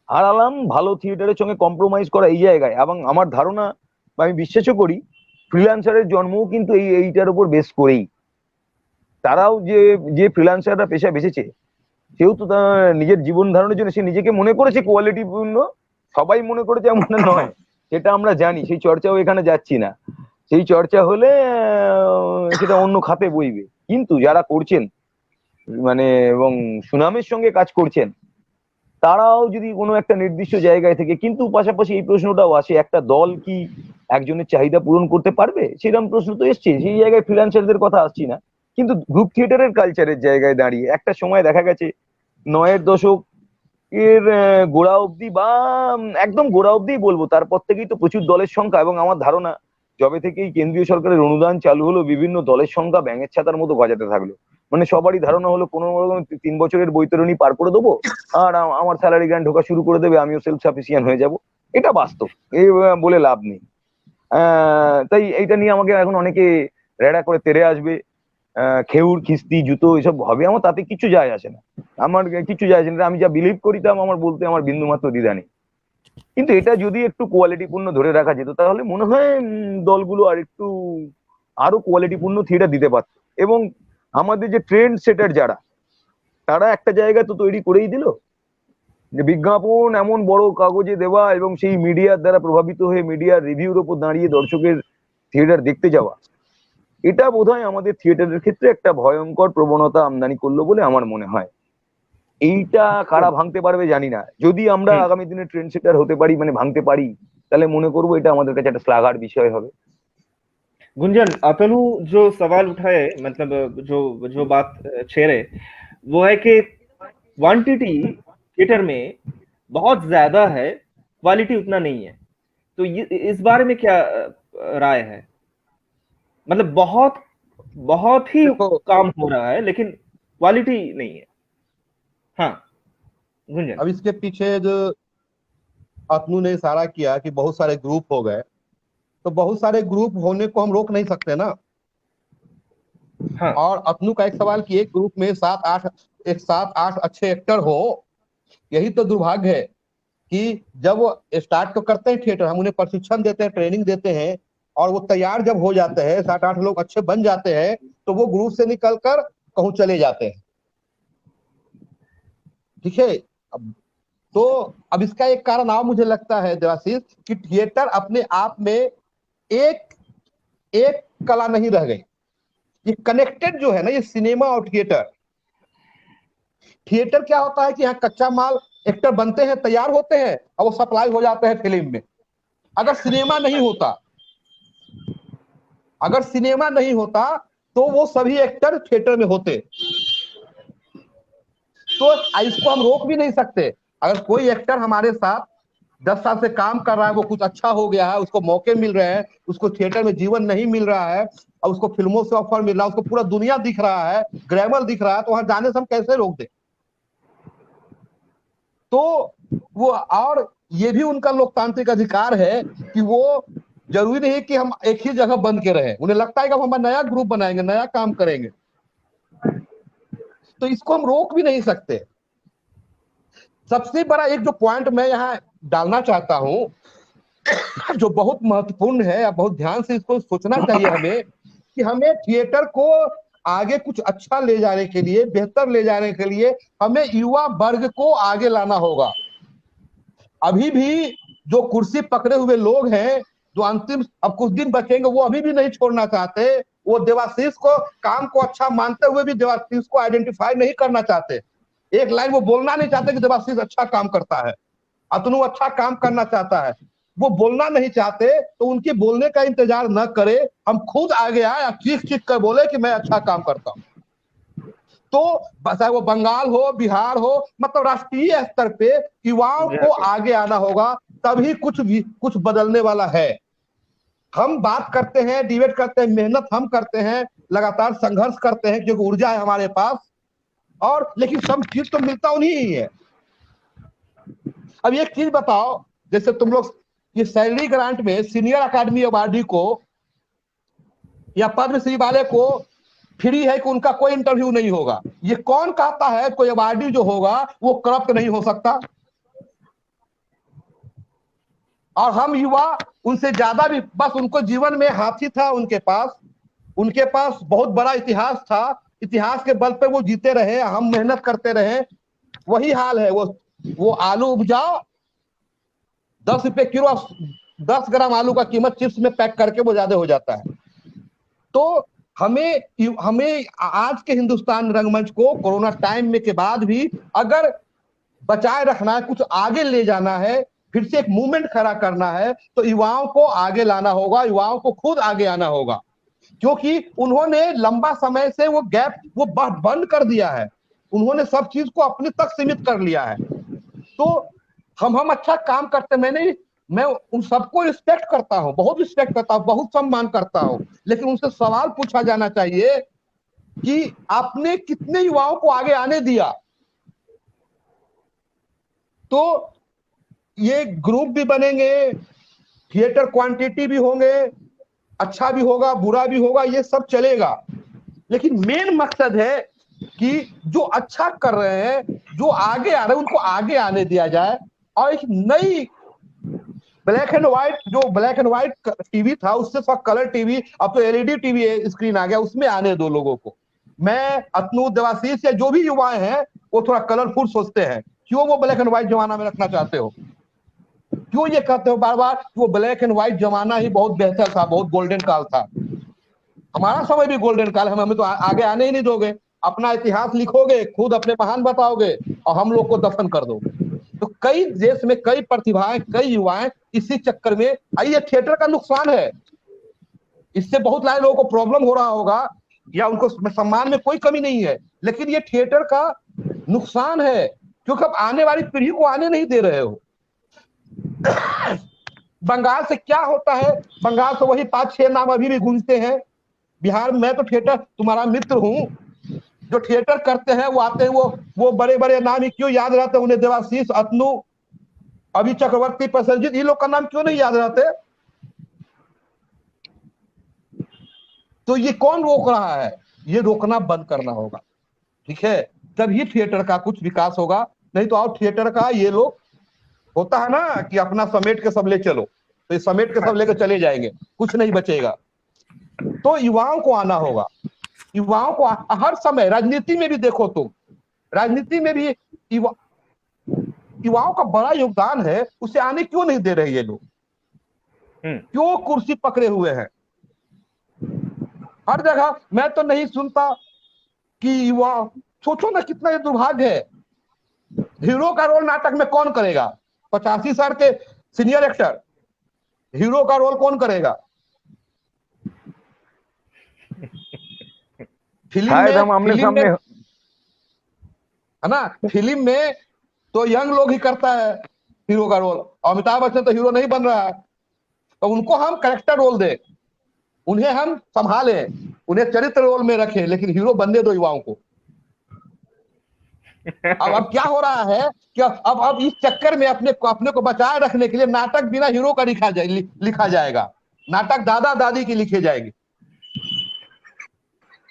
হারালাম ভালো থিয়েটারের সঙ্গে কম্প্রোমাইজ করা এই জায়গায়। এবং আমার ধারণা বা আমি বিশ্বাসও করি ফ্রিল্যান্সারের জন্মও কিন্তু এইটার উপর বেস করেই। তারাও যে ফ্রিল্যান্সাররা পেশা বেছেছে, সেও তো নিজের জীবন ধারণের জন্য সে নিজেকে মনে করেছে কোয়ালিটি পূর্ণ। সবাই মনে করেছে এমন নয়, সেটা আমরা জানি। সেই চর্চাও এখানে যাচ্ছি না, সেই চর্চা হলে সেটা অন্য খাতে বইবে। কিন্তু যারা করছেন মানে এবং সুনামের সঙ্গে কাজ করছেন, তারাও যদি কোনো একটা নির্দিষ্ট জায়গায় থেকে, কিন্তু পাশাপাশি এই প্রশ্নটাও আসে একটা দল কি একজনের চাহিদা পূরণ করতে পারবে, সেরকম প্রশ্ন তো এসছে। সেই জায়গায় ফ্রিল্যান্সারদের কথা আসছি না, কিন্তু গ্রুপ থিয়েটারের কালচারের জায়গায় দাঁড়িয়ে একটা সময় দেখা গেছে 9-এর দশক এর গোড়া অবধি বা একদম গোড়া অবধি বলবো, তারপর থেকেই তো প্রচুর দলের সংখ্যা। এবং আমার ধারণা যবে থেকেই কেন্দ্রীয় সরকারের অনুদান চালু হলো, বিভিন্ন দলের সংখ্যা ব্যাঙের ছাতার মতো গজাতে থাকলো। মানে সবারই ধারণা হলো কোনো রকম 3 বছরের বৈতরণী পার করে দেবো আর আমার স্যালারি গ্র্যান্ড ঢোকা শুরু করে দেবে, আমিও সেলফ সাফিসিয়েন্ট হয়ে যাব। এটা বাস্তব, এই বলে লাভ নেই। তাই এইটা নিয়ে আমাকে এখন অনেকে রেড়া করে তেড়ে আসবে, খেউর খিস্তি জুতো এসব হবে, আমার তাতে কিছু যায় আসে না। আমার কিছু যায় আসে না, আমি যা বিলিভ করিতাম আমার বলতে আমার বিন্দু মাত্র দ্বিধা নেই। কিন্তু এটা যদি একটু কোয়ালিটিপূর্ণ ধরে রাখা যেত, তাহলে মনে হয় দলগুলো আরো কোয়ালিটিপূর্ণ থিয়েটার দিতে পারত। এবং আমাদের যে ট্রেন্ড সেটার যারা, তারা একটা জায়গা তো তৈরি করেই দিল যে বিজ্ঞাপন এমন বড় কাগজে দেওয়া এবং সেই মিডিয়ার দ্বারা প্রভাবিত হয়ে মিডিয়ার রিভিউর উপর দাঁড়িয়ে দর্শকের থিয়েটার দেখতে যাওয়া। এটা বোধহয় আমাদের থিয়েটারের ক্ষেত্রে একটা ভয়ঙ্কর প্রবণতা আমদানি করলো বলে আমার মনে হয়। এইটা কারা ভাঙতে পারবে জানি না। যদি আমরা আগামী দিনে ট্রেন্ড সেটার হতে পারি, মানে ভাঙতে পারি, তাহলে মনে করবো এটা আমাদের কাছে একটা শ্লাঘার বিষয় হবে। गुंजन, अतनु जो सवाल उठाए, मतलब जो जो बात छेड़े, वो है कि क्वांटिटी थिएटर में बहुत ज्यादा है, क्वालिटी उतना नहीं है। तो ये इस बारे में क्या राय है? मतलब बहुत बहुत ही देखो, काम हो रहा है लेकिन क्वालिटी नहीं है। हाँ गुंजन। अब इसके पीछे जो अतनु ने इशारा किया कि बहुत सारे ग्रुप हो गए, तो बहुत सारे ग्रुप होने को हम रोक नहीं सकते ना। हाँ और अतनु का एक सवाल कि एक ग्रुप में सात आठ अच्छे एक्टर हो, यही तो दुर्भाग्य है कि जब वो स्टार्ट तो करते हैं थिएटर, हम उन्हें प्रशिक्षण देते हैं, ट्रेनिंग देते हैं, और वो तैयार जब हो जाते हैं, 7 8 लोग अच्छे बन जाते हैं, तो वो ग्रुप से निकलकर कहूं चले जाते हैं। ठीक है। अब तो अब इसका एक कारण और मुझे लगता है देवाशीष, कि थिएटर अपने आप में एक एक कला नहीं रह गई। ये कनेक्टेड जो है ना, ये सिनेमा और थिएटर। थिएटर क्या होता है कि यहाँ कच्चा माल, एक्टर बनते हैं, तैयार होते हैं, और वो सप्लाई हो जाते हैं फिल्म में। अगर सिनेमा नहीं होता, अगर सिनेमा नहीं होता तो वो सभी एक्टर थिएटर में होते। तो इसको हम रोक भी नहीं सकते। अगर कोई एक्टर हमारे साथ 10 साल से काम कर रहा है, वो कुछ अच्छा हो गया है, उसको मौके मिल रहे हैं, उसको थिएटर में जीवन नहीं मिल रहा है, और उसको फिल्मों से ऑफर मिल रहा है, उसको पूरा दुनिया दिख रहा है, ग्लैमर दिख रहा है, तो वहां जाने से हम कैसे रोक दें? तो वो, और ये भी उनका लोकतांत्रिक अधिकार है कि वो, जरूरी नहीं कि हम एक ही जगह बंद के रहे। उन्हें लगता है कि हम नया ग्रुप बनाएंगे, नया काम करेंगे, तो इसको हम रोक भी नहीं सकते। सबसे बड़ा एक जो पॉइंट मैं यहाँ डालना चाहता हूं, जो बहुत महत्वपूर्ण है, या बहुत ध्यान से इसको सोचना चाहिए हमें, कि हमें थिएटर को आगे कुछ अच्छा ले जाने के लिए, बेहतर ले जाने के लिए, हमें युवा वर्ग को आगे लाना होगा। अभी भी जो कुर्सी पकड़े हुए लोग हैं, जो अंतिम अब कुछ दिन बचेंगे, वो अभी भी नहीं छोड़ना चाहते। वो देवाशीष को काम को अच्छा मानते हुए भी देवाशीष को आइडेंटिफाई नहीं करना चाहते। एक लाइन वो बोलना नहीं चाहते कि देवाशीष अच्छा काम करता है, अतनु अच्छा काम करना चाहता है। वो बोलना नहीं चाहते, तो उनके बोलने का इंतजार न करे, हम खुद आगे आए, चीख चीख कर बोले कि मैं अच्छा काम करता हूँ। तो चाहे वो बंगाल हो, बिहार हो, मतलब राष्ट्रीय स्तर पे युवाओं को आगे आना होगा, तभी कुछ बदलने वाला है। हम बात करते हैं, डिबेट करते हैं, मेहनत हम करते हैं, लगातार संघर्ष करते हैं, क्योंकि ऊर्जा है हमारे पास, और लेकिन सब चीज तो मिलता उन्हीं ही है। अब एक चीज बताओ, जैसे तुम लोग ये सैलरी ग्रांट में सीनियर अकादमी अवार्डी को या पद्मश्री वाले को फ्री है कि उनका कोई इंटरव्यू नहीं होगा? ये कौन कहता है कोई अवार्डी जो होगा वो करप्ट नहीं हो सकता? और हम युवा उनसे ज्यादा भी, बस उनको जीवन में हाथी था, उनके पास बहुत बड़ा इतिहास था, इतिहास के बल पे वो जीते रहे, हम मेहनत करते रहे। वही हाल है। वो आलू उपजाओ, 10 रुपए किलो, 10 ग्राम आलू का कीमत चिप्स में पैक करके वो ज्यादा हो जाता है। तो हमें आज के हिंदुस्तान रंगमंच को कोरोना टाइम में के बाद भी अगर बचाए रखना है, कुछ आगे ले जाना है, फिर से एक मूवमेंट खड़ा करना है, तो युवाओं को आगे लाना होगा, युवाओं को खुद आगे आना होगा। क्योंकि उन्होंने लंबा समय से वो गैप वो बंद कर दिया है, उन्होंने सब चीज को अपने तक सीमित कर लिया है। तो हम अच्छा काम करते, मैं उन सबको रिस्पेक्ट करता हूं, बहुत रिस्पेक्ट करता हूं, बहुत सम्मान करता हूं, लेकिन उनसे सवाल पूछा जाना चाहिए कि आपने कितने युवाओं को आगे आने दिया? तो ये ग्रुप भी बनेंगे, थिएटर क्वांटिटी भी होंगे, अच्छा भी होगा, बुरा भी होगा, ये सब चलेगा, लेकिन मेन मकसद है कि जो अच्छा कर रहे हैं, जो आगे आ रहे हैं, उनको आगे आने दिया जाए। और एक नई ब्लैक एंड व्हाइट टीवी था, उससे सब कलर टीवी, अब तो एलईडी टीवी स्क्रीन आ गया, उसमें आने दो लोगों को। मैं, अतनु, देवाशीष या जो भी युवाएं हैं, वो थोड़ा कलरफुल सोचते हैं। क्यों वो ब्लैक एंड व्हाइट जमाना में रखना चाहते हो? क्यों ये कहते हो बार बार वो ब्लैक एंड व्हाइट जमाना ही बहुत बेहतर था, बहुत गोल्डन काल था? हमारा समय भी गोल्डन काल है, हमें तो आगे आने ही नहीं दोगे। अपना इतिहास लिखोगे, खुद अपने महान बताओगे, और हम लोग को दफन कर दोगे। तो कई देश में कई प्रतिभाएं, कई युवाएं इसी चक्कर में, ये थिएटर का नुकसान है। इससे बहुत सारे लोगों को प्रॉब्लम हो रहा होगा या उनको सम्मान में कोई कमी नहीं है, लेकिन ये थिएटर का नुकसान है क्योंकि अब आने वाली पीढ़ी को आने नहीं दे रहे हो। बंगाल से क्या होता है, बंगाल से वही 5-6 नाम अभी भी गूंजते हैं। बिहार में मैं तो थिएटर तुम्हारा मित्र हूँ, जो थिएटर करते हैं वो आते हैं, वो बड़े बड़े नाम ही क्यों याद रहते हैं उन्हें? देवाशीष, अतनु, अभी चक्रवर्ती, प्रसन्नजीत, ये लोग का नाम क्यों नहीं याद रहते? तो ये कौन रोक रहा है? ये रोकना बंद करना होगा, ठीक है, तभी थिएटर का कुछ विकास होगा। नहीं तो और थिएटर का ये लोग होता है ना कि अपना समेट के सब ले चलो, तो ये समेट के सब लेकर चले जाएंगे, कुछ नहीं बचेगा। तो युवाओं को आना होगा, युवाओं को हर समय, राजनीति में भी देखो तुम, राजनीति में भी युवाओं का बड़ा योगदान है, उसे आने क्यों नहीं दे रहे ये लोग? क्यों कुर्सी पकड़े हुए हैं? हर जगह मैं तो नहीं सुनता कि युवा, सोचो ना कितना ये दुर्भाग्य है। हीरो का रोल नाटक में कौन करेगा? 85 साल के सीनियर एक्टर, हीरो का रोल कौन करेगा? फिल्म में, है ना, फिल्म में तो यंग लोग ही करता है हीरो का रोल। अमिताभ बच्चन तो हीरो नहीं बन रहा है, तो उनको हम कैरेक्टर रोल दे, उन्हें हम संभालें, उन्हें चरित्र रोल में रखें, लेकिन हीरो बनने दो युवाओं को। अब क्या हो रहा है कि अब इस चक्कर में अपने को बचाए रखने के लिए नाटक बिना हीरो का लिखा जाएगा, नाटक दादा दादी की लिखे जाएंगे।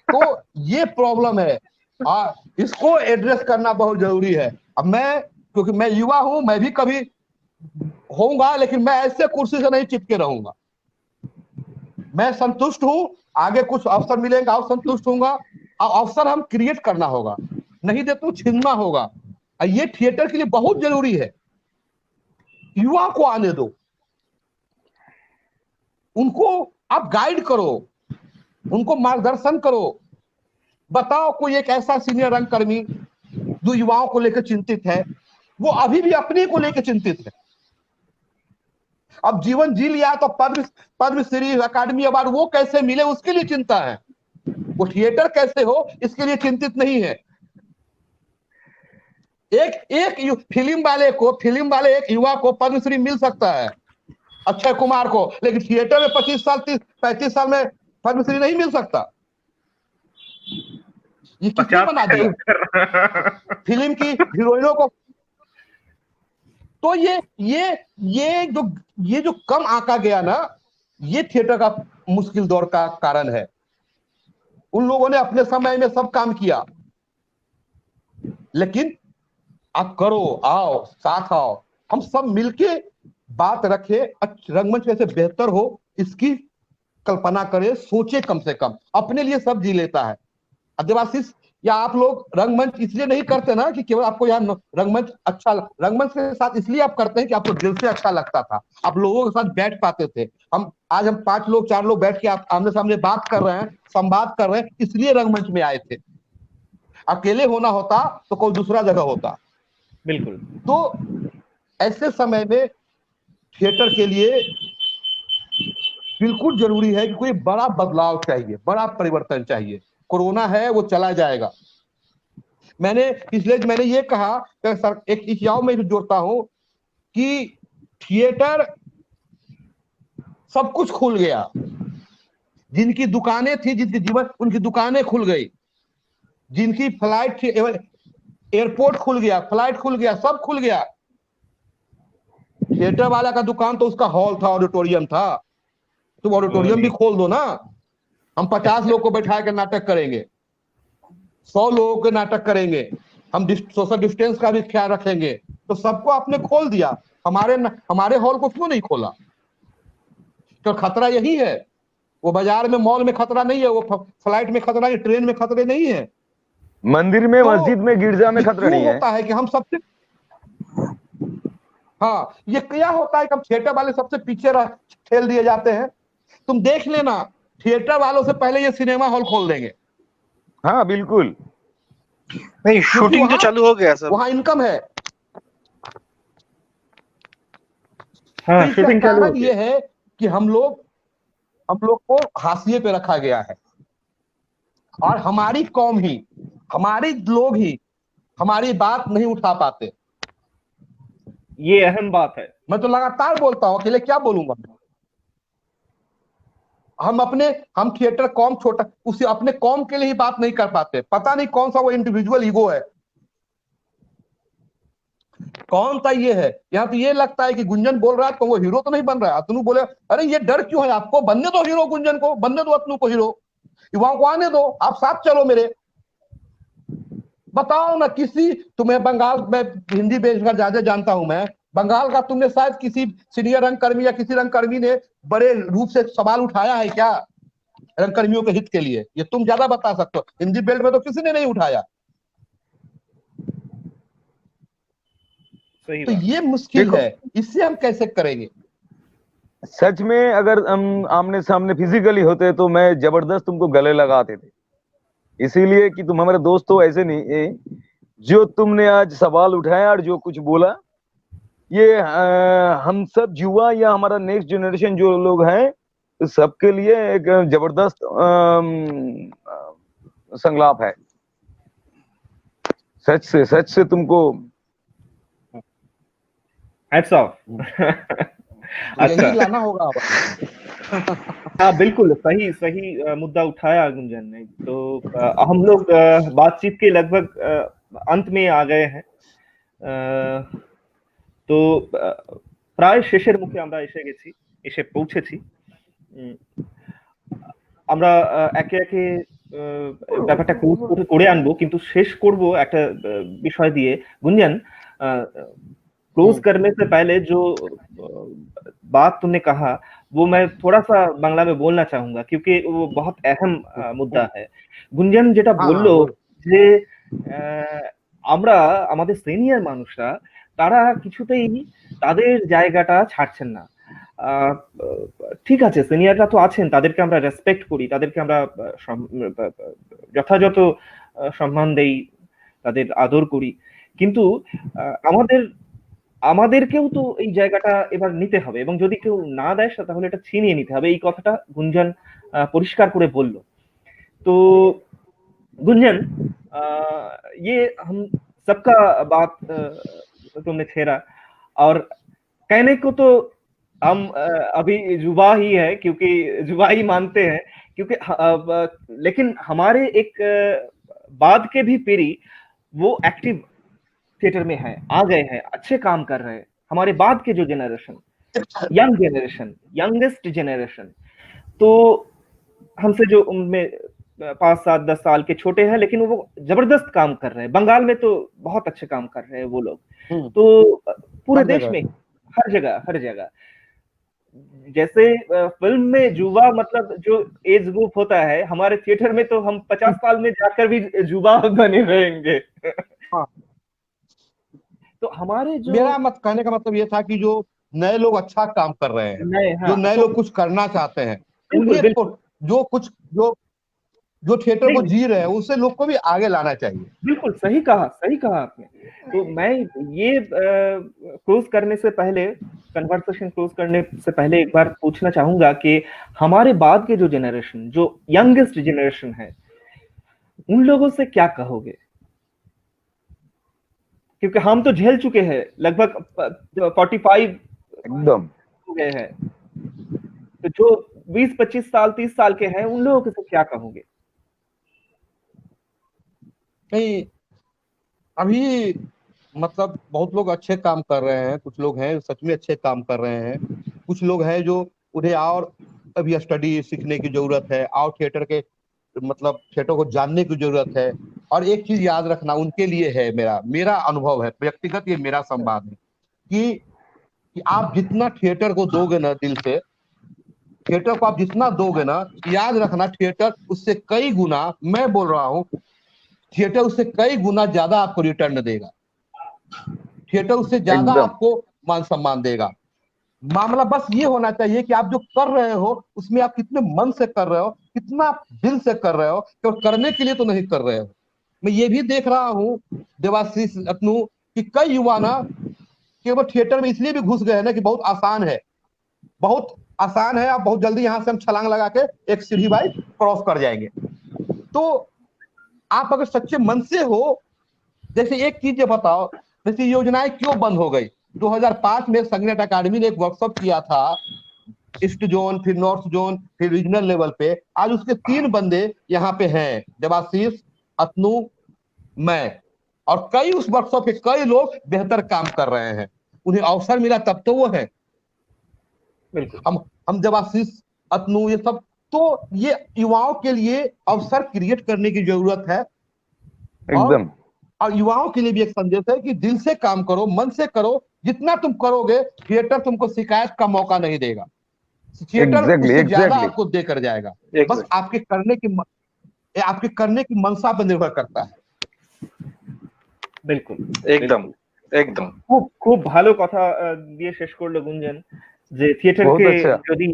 तो ये प्रॉब्लम है, इसको एड्रेस करना बहुत जरूरी है। अब मैं, क्योंकि मैं युवा हूं, मैं भी कभी होऊंगा, लेकिन मैं ऐसे कुर्सी से नहीं चिपके रहूंगा। मैं संतुष्ट हूं, आगे कुछ अवसर मिलेंगे और संतुष्ट होऊंगा। अवसर हम क्रिएट करना होगा, नहीं दे तो छीनना होगा। ये थिएटर के लिए बहुत जरूरी है। युवा को आने दो, उनको आप गाइड करो, उनको मार्गदर्शन करो, बताओ कोई एक ऐसा सीनियर रंगकर्मी जो युवाओं को लेकर चिंतित है, वो अभी भी अपने को लेकर चिंतित है। अब जीवन जी लिया तो पद्मश्री, अकादमी अवार्ड वो कैसे मिले उसके लिए चिंता है, वो थिएटर कैसे हो इसके लिए चिंतित नहीं है। एक फिल्म वाले एक युवा को पद्मश्री मिल सकता है, अक्षय कुमार को, लेकिन थिएटर में 35 साल में पद्मश्री नहीं मिल सकता। ये किसने बना दिया फिल्म की हीरोइनों को? तो ये जो कम आंका गया ना, ये थिएटर का मुश्किल दौर का कारण है। उन लोगों ने अपने समय में सब काम किया, लेकिन आप करो, आओ, साथ आओ, हम सब मिलके बात रखें, रंगमंच कैसे बेहतर हो इसकी कल्पना करें, सोचे, कम से कम अपने लिए सब जी लेता है। देवाशीष या आप लोग रंगमंच इसलिए नहीं करते ना कि केवल आपको यहाँ रंगमंच अच्छा, रंगमंच के साथ इसलिए आप करते हैं कि आपको दिल से अच्छा लगता था, आप लोगों के साथ बैठ पाते थे। आज हम 5 लोग 4 लोग बैठ के आप आमने सामने बात कर रहे हैं, संवाद कर रहे हैं, इसलिए रंगमंच में आए थे। अकेले होना होता तो कोई दूसरा जगह होता। बिल्कुल। तो ऐसे समय में थिएटर के लिए बिल्कुल जरूरी है कि कोई बड़ा बदलाव चाहिए, बड़ा परिवर्तन चाहिए। कोरोना है वो चला जाएगा। मैंने ये कहा कि एक युवाओं में भी जोड़ता हूं कि थिएटर सब कुछ खुल गया, जिनकी दुकानें थी, जिनकी जीवन, उनकी दुकानें खुल गई, जिनकी फ्लाइट थी, एयरपोर्ट खुल गया, फ्लाइट खुल गया, सब खुल गया। थिएटर वाला का दुकान तो उसका हॉल था, ऑडिटोरियम था, तुम ऑडिटोरियम भी खोल दो ना। हम 50 लोग को बैठा के नाटक करेंगे, 100 लोगों के नाटक करेंगे, हम सोशल डिस्टेंस का भी ख्याल रखेंगे। तो सबको आपने खोल दिया, हमारे हॉल को क्यों नहीं खोला? तो खतरा यही है, वो बाजार में, मॉल में खतरा नहीं है, वो फ्लाइट में खतरा है, ट्रेन में खतरे नहीं है, मंदिर में, मस्जिद में, गिरजा में खतरा नहीं है। होता है कि हम सबसे, हाँ, ये क्या होता है कि हम थिएटर वाले सबसे पीछे ठेल दिए जाते हैं। तुम देख लेना, थिएटर वालों से पहले ये सिनेमा हॉल खोल देंगे। हाँ बिल्कुल, नहीं, शूटिंग तो चालू हो गया सर, वहां इनकम है। हाँ, शूटिंग चालू हो गया। ये है कि हम लोग को हाशिए पे रखा गया है। और हमारी कौम ही, हमारे लोग ही हमारी बात नहीं उठा पाते। ये अहम बात है। मैं तो लगातार बोलता हूं, अकेले क्या बोलूंगा। हम थिएटर कौम छोटा, उसे अपने कौम के लिए ही बात नहीं कर पाते। पता नहीं कौन सा वो इंडिविजुअल ईगो है, कौन सा ये है। यहाँ तो ये लगता है कि गुंजन बोल रहा है तो वो हीरो तो नहीं बन रहा है। अतनु बोले अरे ये डर क्यों है आपको, बनने दो हीरो गुंजन को, बनने दो अतनु को हीरो, युवाओं को आने दो, आप साथ चलो मेरे। बताओ ना किसी, तुम्हें बंगाल में हिंदी बेच का ज्यादा जानता हूं मैं, बंगाल का तुमने शायद किसी सीनियर रंगकर्मी या किसी रंगकर्मी ने बड़े रूप से सवाल उठाया है क्या रंगकर्मियों के हित के लिए? ये तुम ज्यादा बता सकते हो। हिंदी बेल्ट में तो किसी ने नहीं उठाया। सही तो बात। ये मुश्किल देखो, है, इससे हम कैसे करेंगे? सच में अगर हम आमने सामने फिजिकली होते तो मैं जबरदस्त तुमको गले लगाते थे, इसीलिए कि तुम हमारे दोस्त हो। ऐसे नहीं जो तुमने आज सवाल उठाया और जो कुछ बोला, ये हम सब युवा या हमारा नेक्स्ट जनरेशन जो लोग हैं, तो सबके लिए एक जबरदस्त संलाप है। सच से तुमको हैट्स ऑफ। अच्छा, यही लाना होगा अब। हाँ बिल्कुल सही सही मुद्दा उठाया गुंजन ने। तो हम लोग बातचीत के लगभग अंत में आ गए हैं। তো প্রায় শেষের মুখে আমরা এসে গেছি, এসে পৌঁছেছি। আমরা একে একে ব্যাপারটা করে আনবো, কিন্তু শেষ করব একটা বিষয় দিয়ে। गुंजन, क्लोज करने से पहले जो बात तुमने कहा वो मैं थोड़ा सा बांग्ला में बोलना चाहूंगा, क्योंकि वो बहुत अहम मुद्दा है। गुंजन যেটা বললো যে আমরা আমাদের সিনিয়র মানুষরা তারা কিছুতেই তাদের জায়গাটা ছাড়ছেন না। ঠিক আছে, সিনিয়ররা তো আছেন, তাদেরকে আমরা রেসপেক্ট করি, তাদেরকে আমরা যথাযথ সম্মান দেই, তাদের আদর করি, কিন্তু আমাদেরকেও তো এই জায়গাটা এবার নিতে হবে, এবং যদি কেউ না দেয় তাহলে এটা ছিনিয়ে নিতে হবে। এই কথাটা গুঞ্জন পরিষ্কার করে বলল। तो गुंजन, ये हम सबका बात तुमने छेड़ा, और कहने को तो हम अभी जुबा ही है, क्योंकि जुबा ही मानते हैं, क्योंकि लेकिन हमारे एक बाद के भी पीढ़ी वो एक्टिव थिएटर में है, आ गए हैं, अच्छे काम कर रहे हैं। हमारे बाद के जो generation, young generation, youngest generation, तो हमसे जो उनमें 5, 7, 10 साल के छोटे हैं, लेकिन वो जबरदस्त काम कर रहे हैं। बंगाल में तो बहुत अच्छे काम कर रहे हैं वो लोग। तो पूरे देश में हर जगह जैसे फिल्म में जुबा मतलब जो एज ग्रुप होता है, हमारे थिएटर में तो हम 50 साल में जाकर भी जुबा बने रहेंगे। तो हमारे जो, मेरा मत कहने का मतलब ये था कि जो नए लोग अच्छा काम कर रहे हैं, जो नए लोग कुछ करना चाहते हैं, जो थिएटर को जी रहे हैं, उससे लोग को भी आगे लाना चाहिए। बिल्कुल सही कहा आपने। तो मैं ये क्लोज करने से पहले, कन्वर्सेशन क्लोज करने से पहले एक बार पूछना चाहूंगा कि हमारे बाद के जो जनरेशन, जो यंगेस्ट जनरेशन है, उन लोगों से क्या कहोगे? क्योंकि हम तो झेल चुके हैं, लगभग 45 एकदम हो गए हैं, तो जो 20-25 साल 30 साल के हैं, उन लोगों से क्या कहोगे? नहीं, अभी मतलब बहुत लोग अच्छे काम कर रहे हैं, कुछ लोग हैं सच में अच्छे काम कर रहे हैं, कुछ लोग हैं जो उन्हें और अभी स्टडी सीखने की जरूरत है, और थिएटर के मतलब थिएटर को जानने की जरूरत है। और एक चीज याद रखना उनके लिए है, मेरा अनुभव है व्यक्तिगत, ये मेरा संवाद है कि आप जितना थिएटर को दोगे ना दिल से, थिएटर को आप जितना दोगे ना, याद रखना थिएटर उससे कई गुना, मैं बोल रहा हूँ, थिएटर उससे कई गुना ज्यादा आपको रिटर्न देगा। थिएटर उससे ज्यादा आपको मान सम्मान देगा। मामला बस ये होना चाहिए कि आप जो कर रहे हो उसमें आप कितने मन से कर रहे हो, कितना दिल से कर रहे हो, केवल करने के लिए तो नहीं कर रहे हो। मैं ये भी देख रहा हूँ देवाशीष, अतनु, कि कई युवा ना केवल थिएटर में इसलिए भी घुस गए हैं ना कि बहुत आसान है, बहुत आसान है, आप बहुत जल्दी यहाँ से हम छलांग लगा के एक सीढ़ी बाई क्रॉस कर जाएंगे। तो आप अगर सच्चे मन से हो, जैसे एक चीज ये बताओ, जैसे योजनाएं क्यों बंद हो गई? 2005 में संगीत अकादमी ने एक वर्कशॉप किया था, ईस्ट जोन, फिर नॉर्थ जोन, फिर रीजनल लेवल पे। आज उसके 3 बंदे यहाँ पे हैं, देवाशीष, अतनु, मैं, और कई उस वर्कशॉप के कई लोग बेहतर काम कर रहे हैं। उन्हें अवसर मिला तब तो वो है। बिल्कुल हम देवाशीष, अतनु, ये सब, तो ये युवाओं के लिए अवसर क्रिएट करने की जरूरत है। एकदम। और युवाओं के लिए भी एक संदेश है कि दिल से काम करो, मन से करो। जितना तुम करोगे, थिएटर तुमको शिकायत का मौका नहीं देगा। थिएटर उससे ज्यादा आपको देकर जाएगा। बस आपके करने की मंशा पर निर्भर करता है। बिल्कुल एकदम एकदम খুব ভালো কথা দিয়ে শেষ করলো গুঞ্জন, যে থিয়েটারকে যদি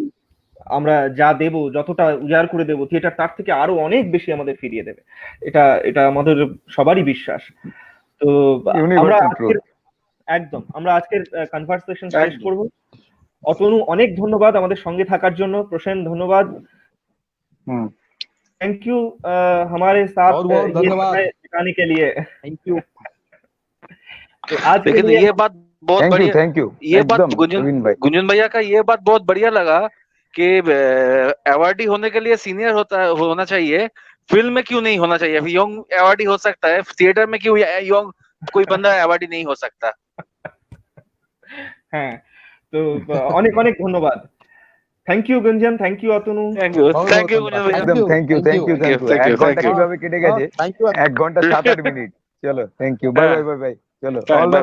আমরা যা দেব, যতটা উজাড় করে দেব, থিয়েটার তার থেকে আরো অনেক বেশি আমাদের ফিরিয়ে দেবে। এটা আমাদের সবারই বিশ্বাস। তো আমরা আজকের কনভারসেশন শেষ করব। অতনু, অনেক ধন্যবাদ আমাদের সঙ্গে থাকার জন্য। প্রসেন, ধন্যবাদ। थैंक यू हमारे साथ ये समय बिताने के लिए। Thank you. तो आज लेकिन ये बात बहुत बढ़िया, थैंक यू। ये बात गुंजन भैया का ये बात बहुत बढ़िया लगा कि अवार्डी होने के लिए सीनियर होना चाहिए, फिल्म में क्यों नहीं होना चाहिए? यंग अवार्डी हो सकता है, थिएटर में क्यों यंग कोई बंदा अवार्डी नहीं हो सकता? हाँ, तो अनेक अनेक धन्यवाद। Thank you Gunjan, thank you Atanu, thank you Gunjan भैया, एकदम थैंक यू। 1 ঘন্টা কিভাবে কেটে গেছে, 1 ঘন্টা 7-8 মিনিট। চলো, thank you, bye bye bye bye. চলো, অল দ্য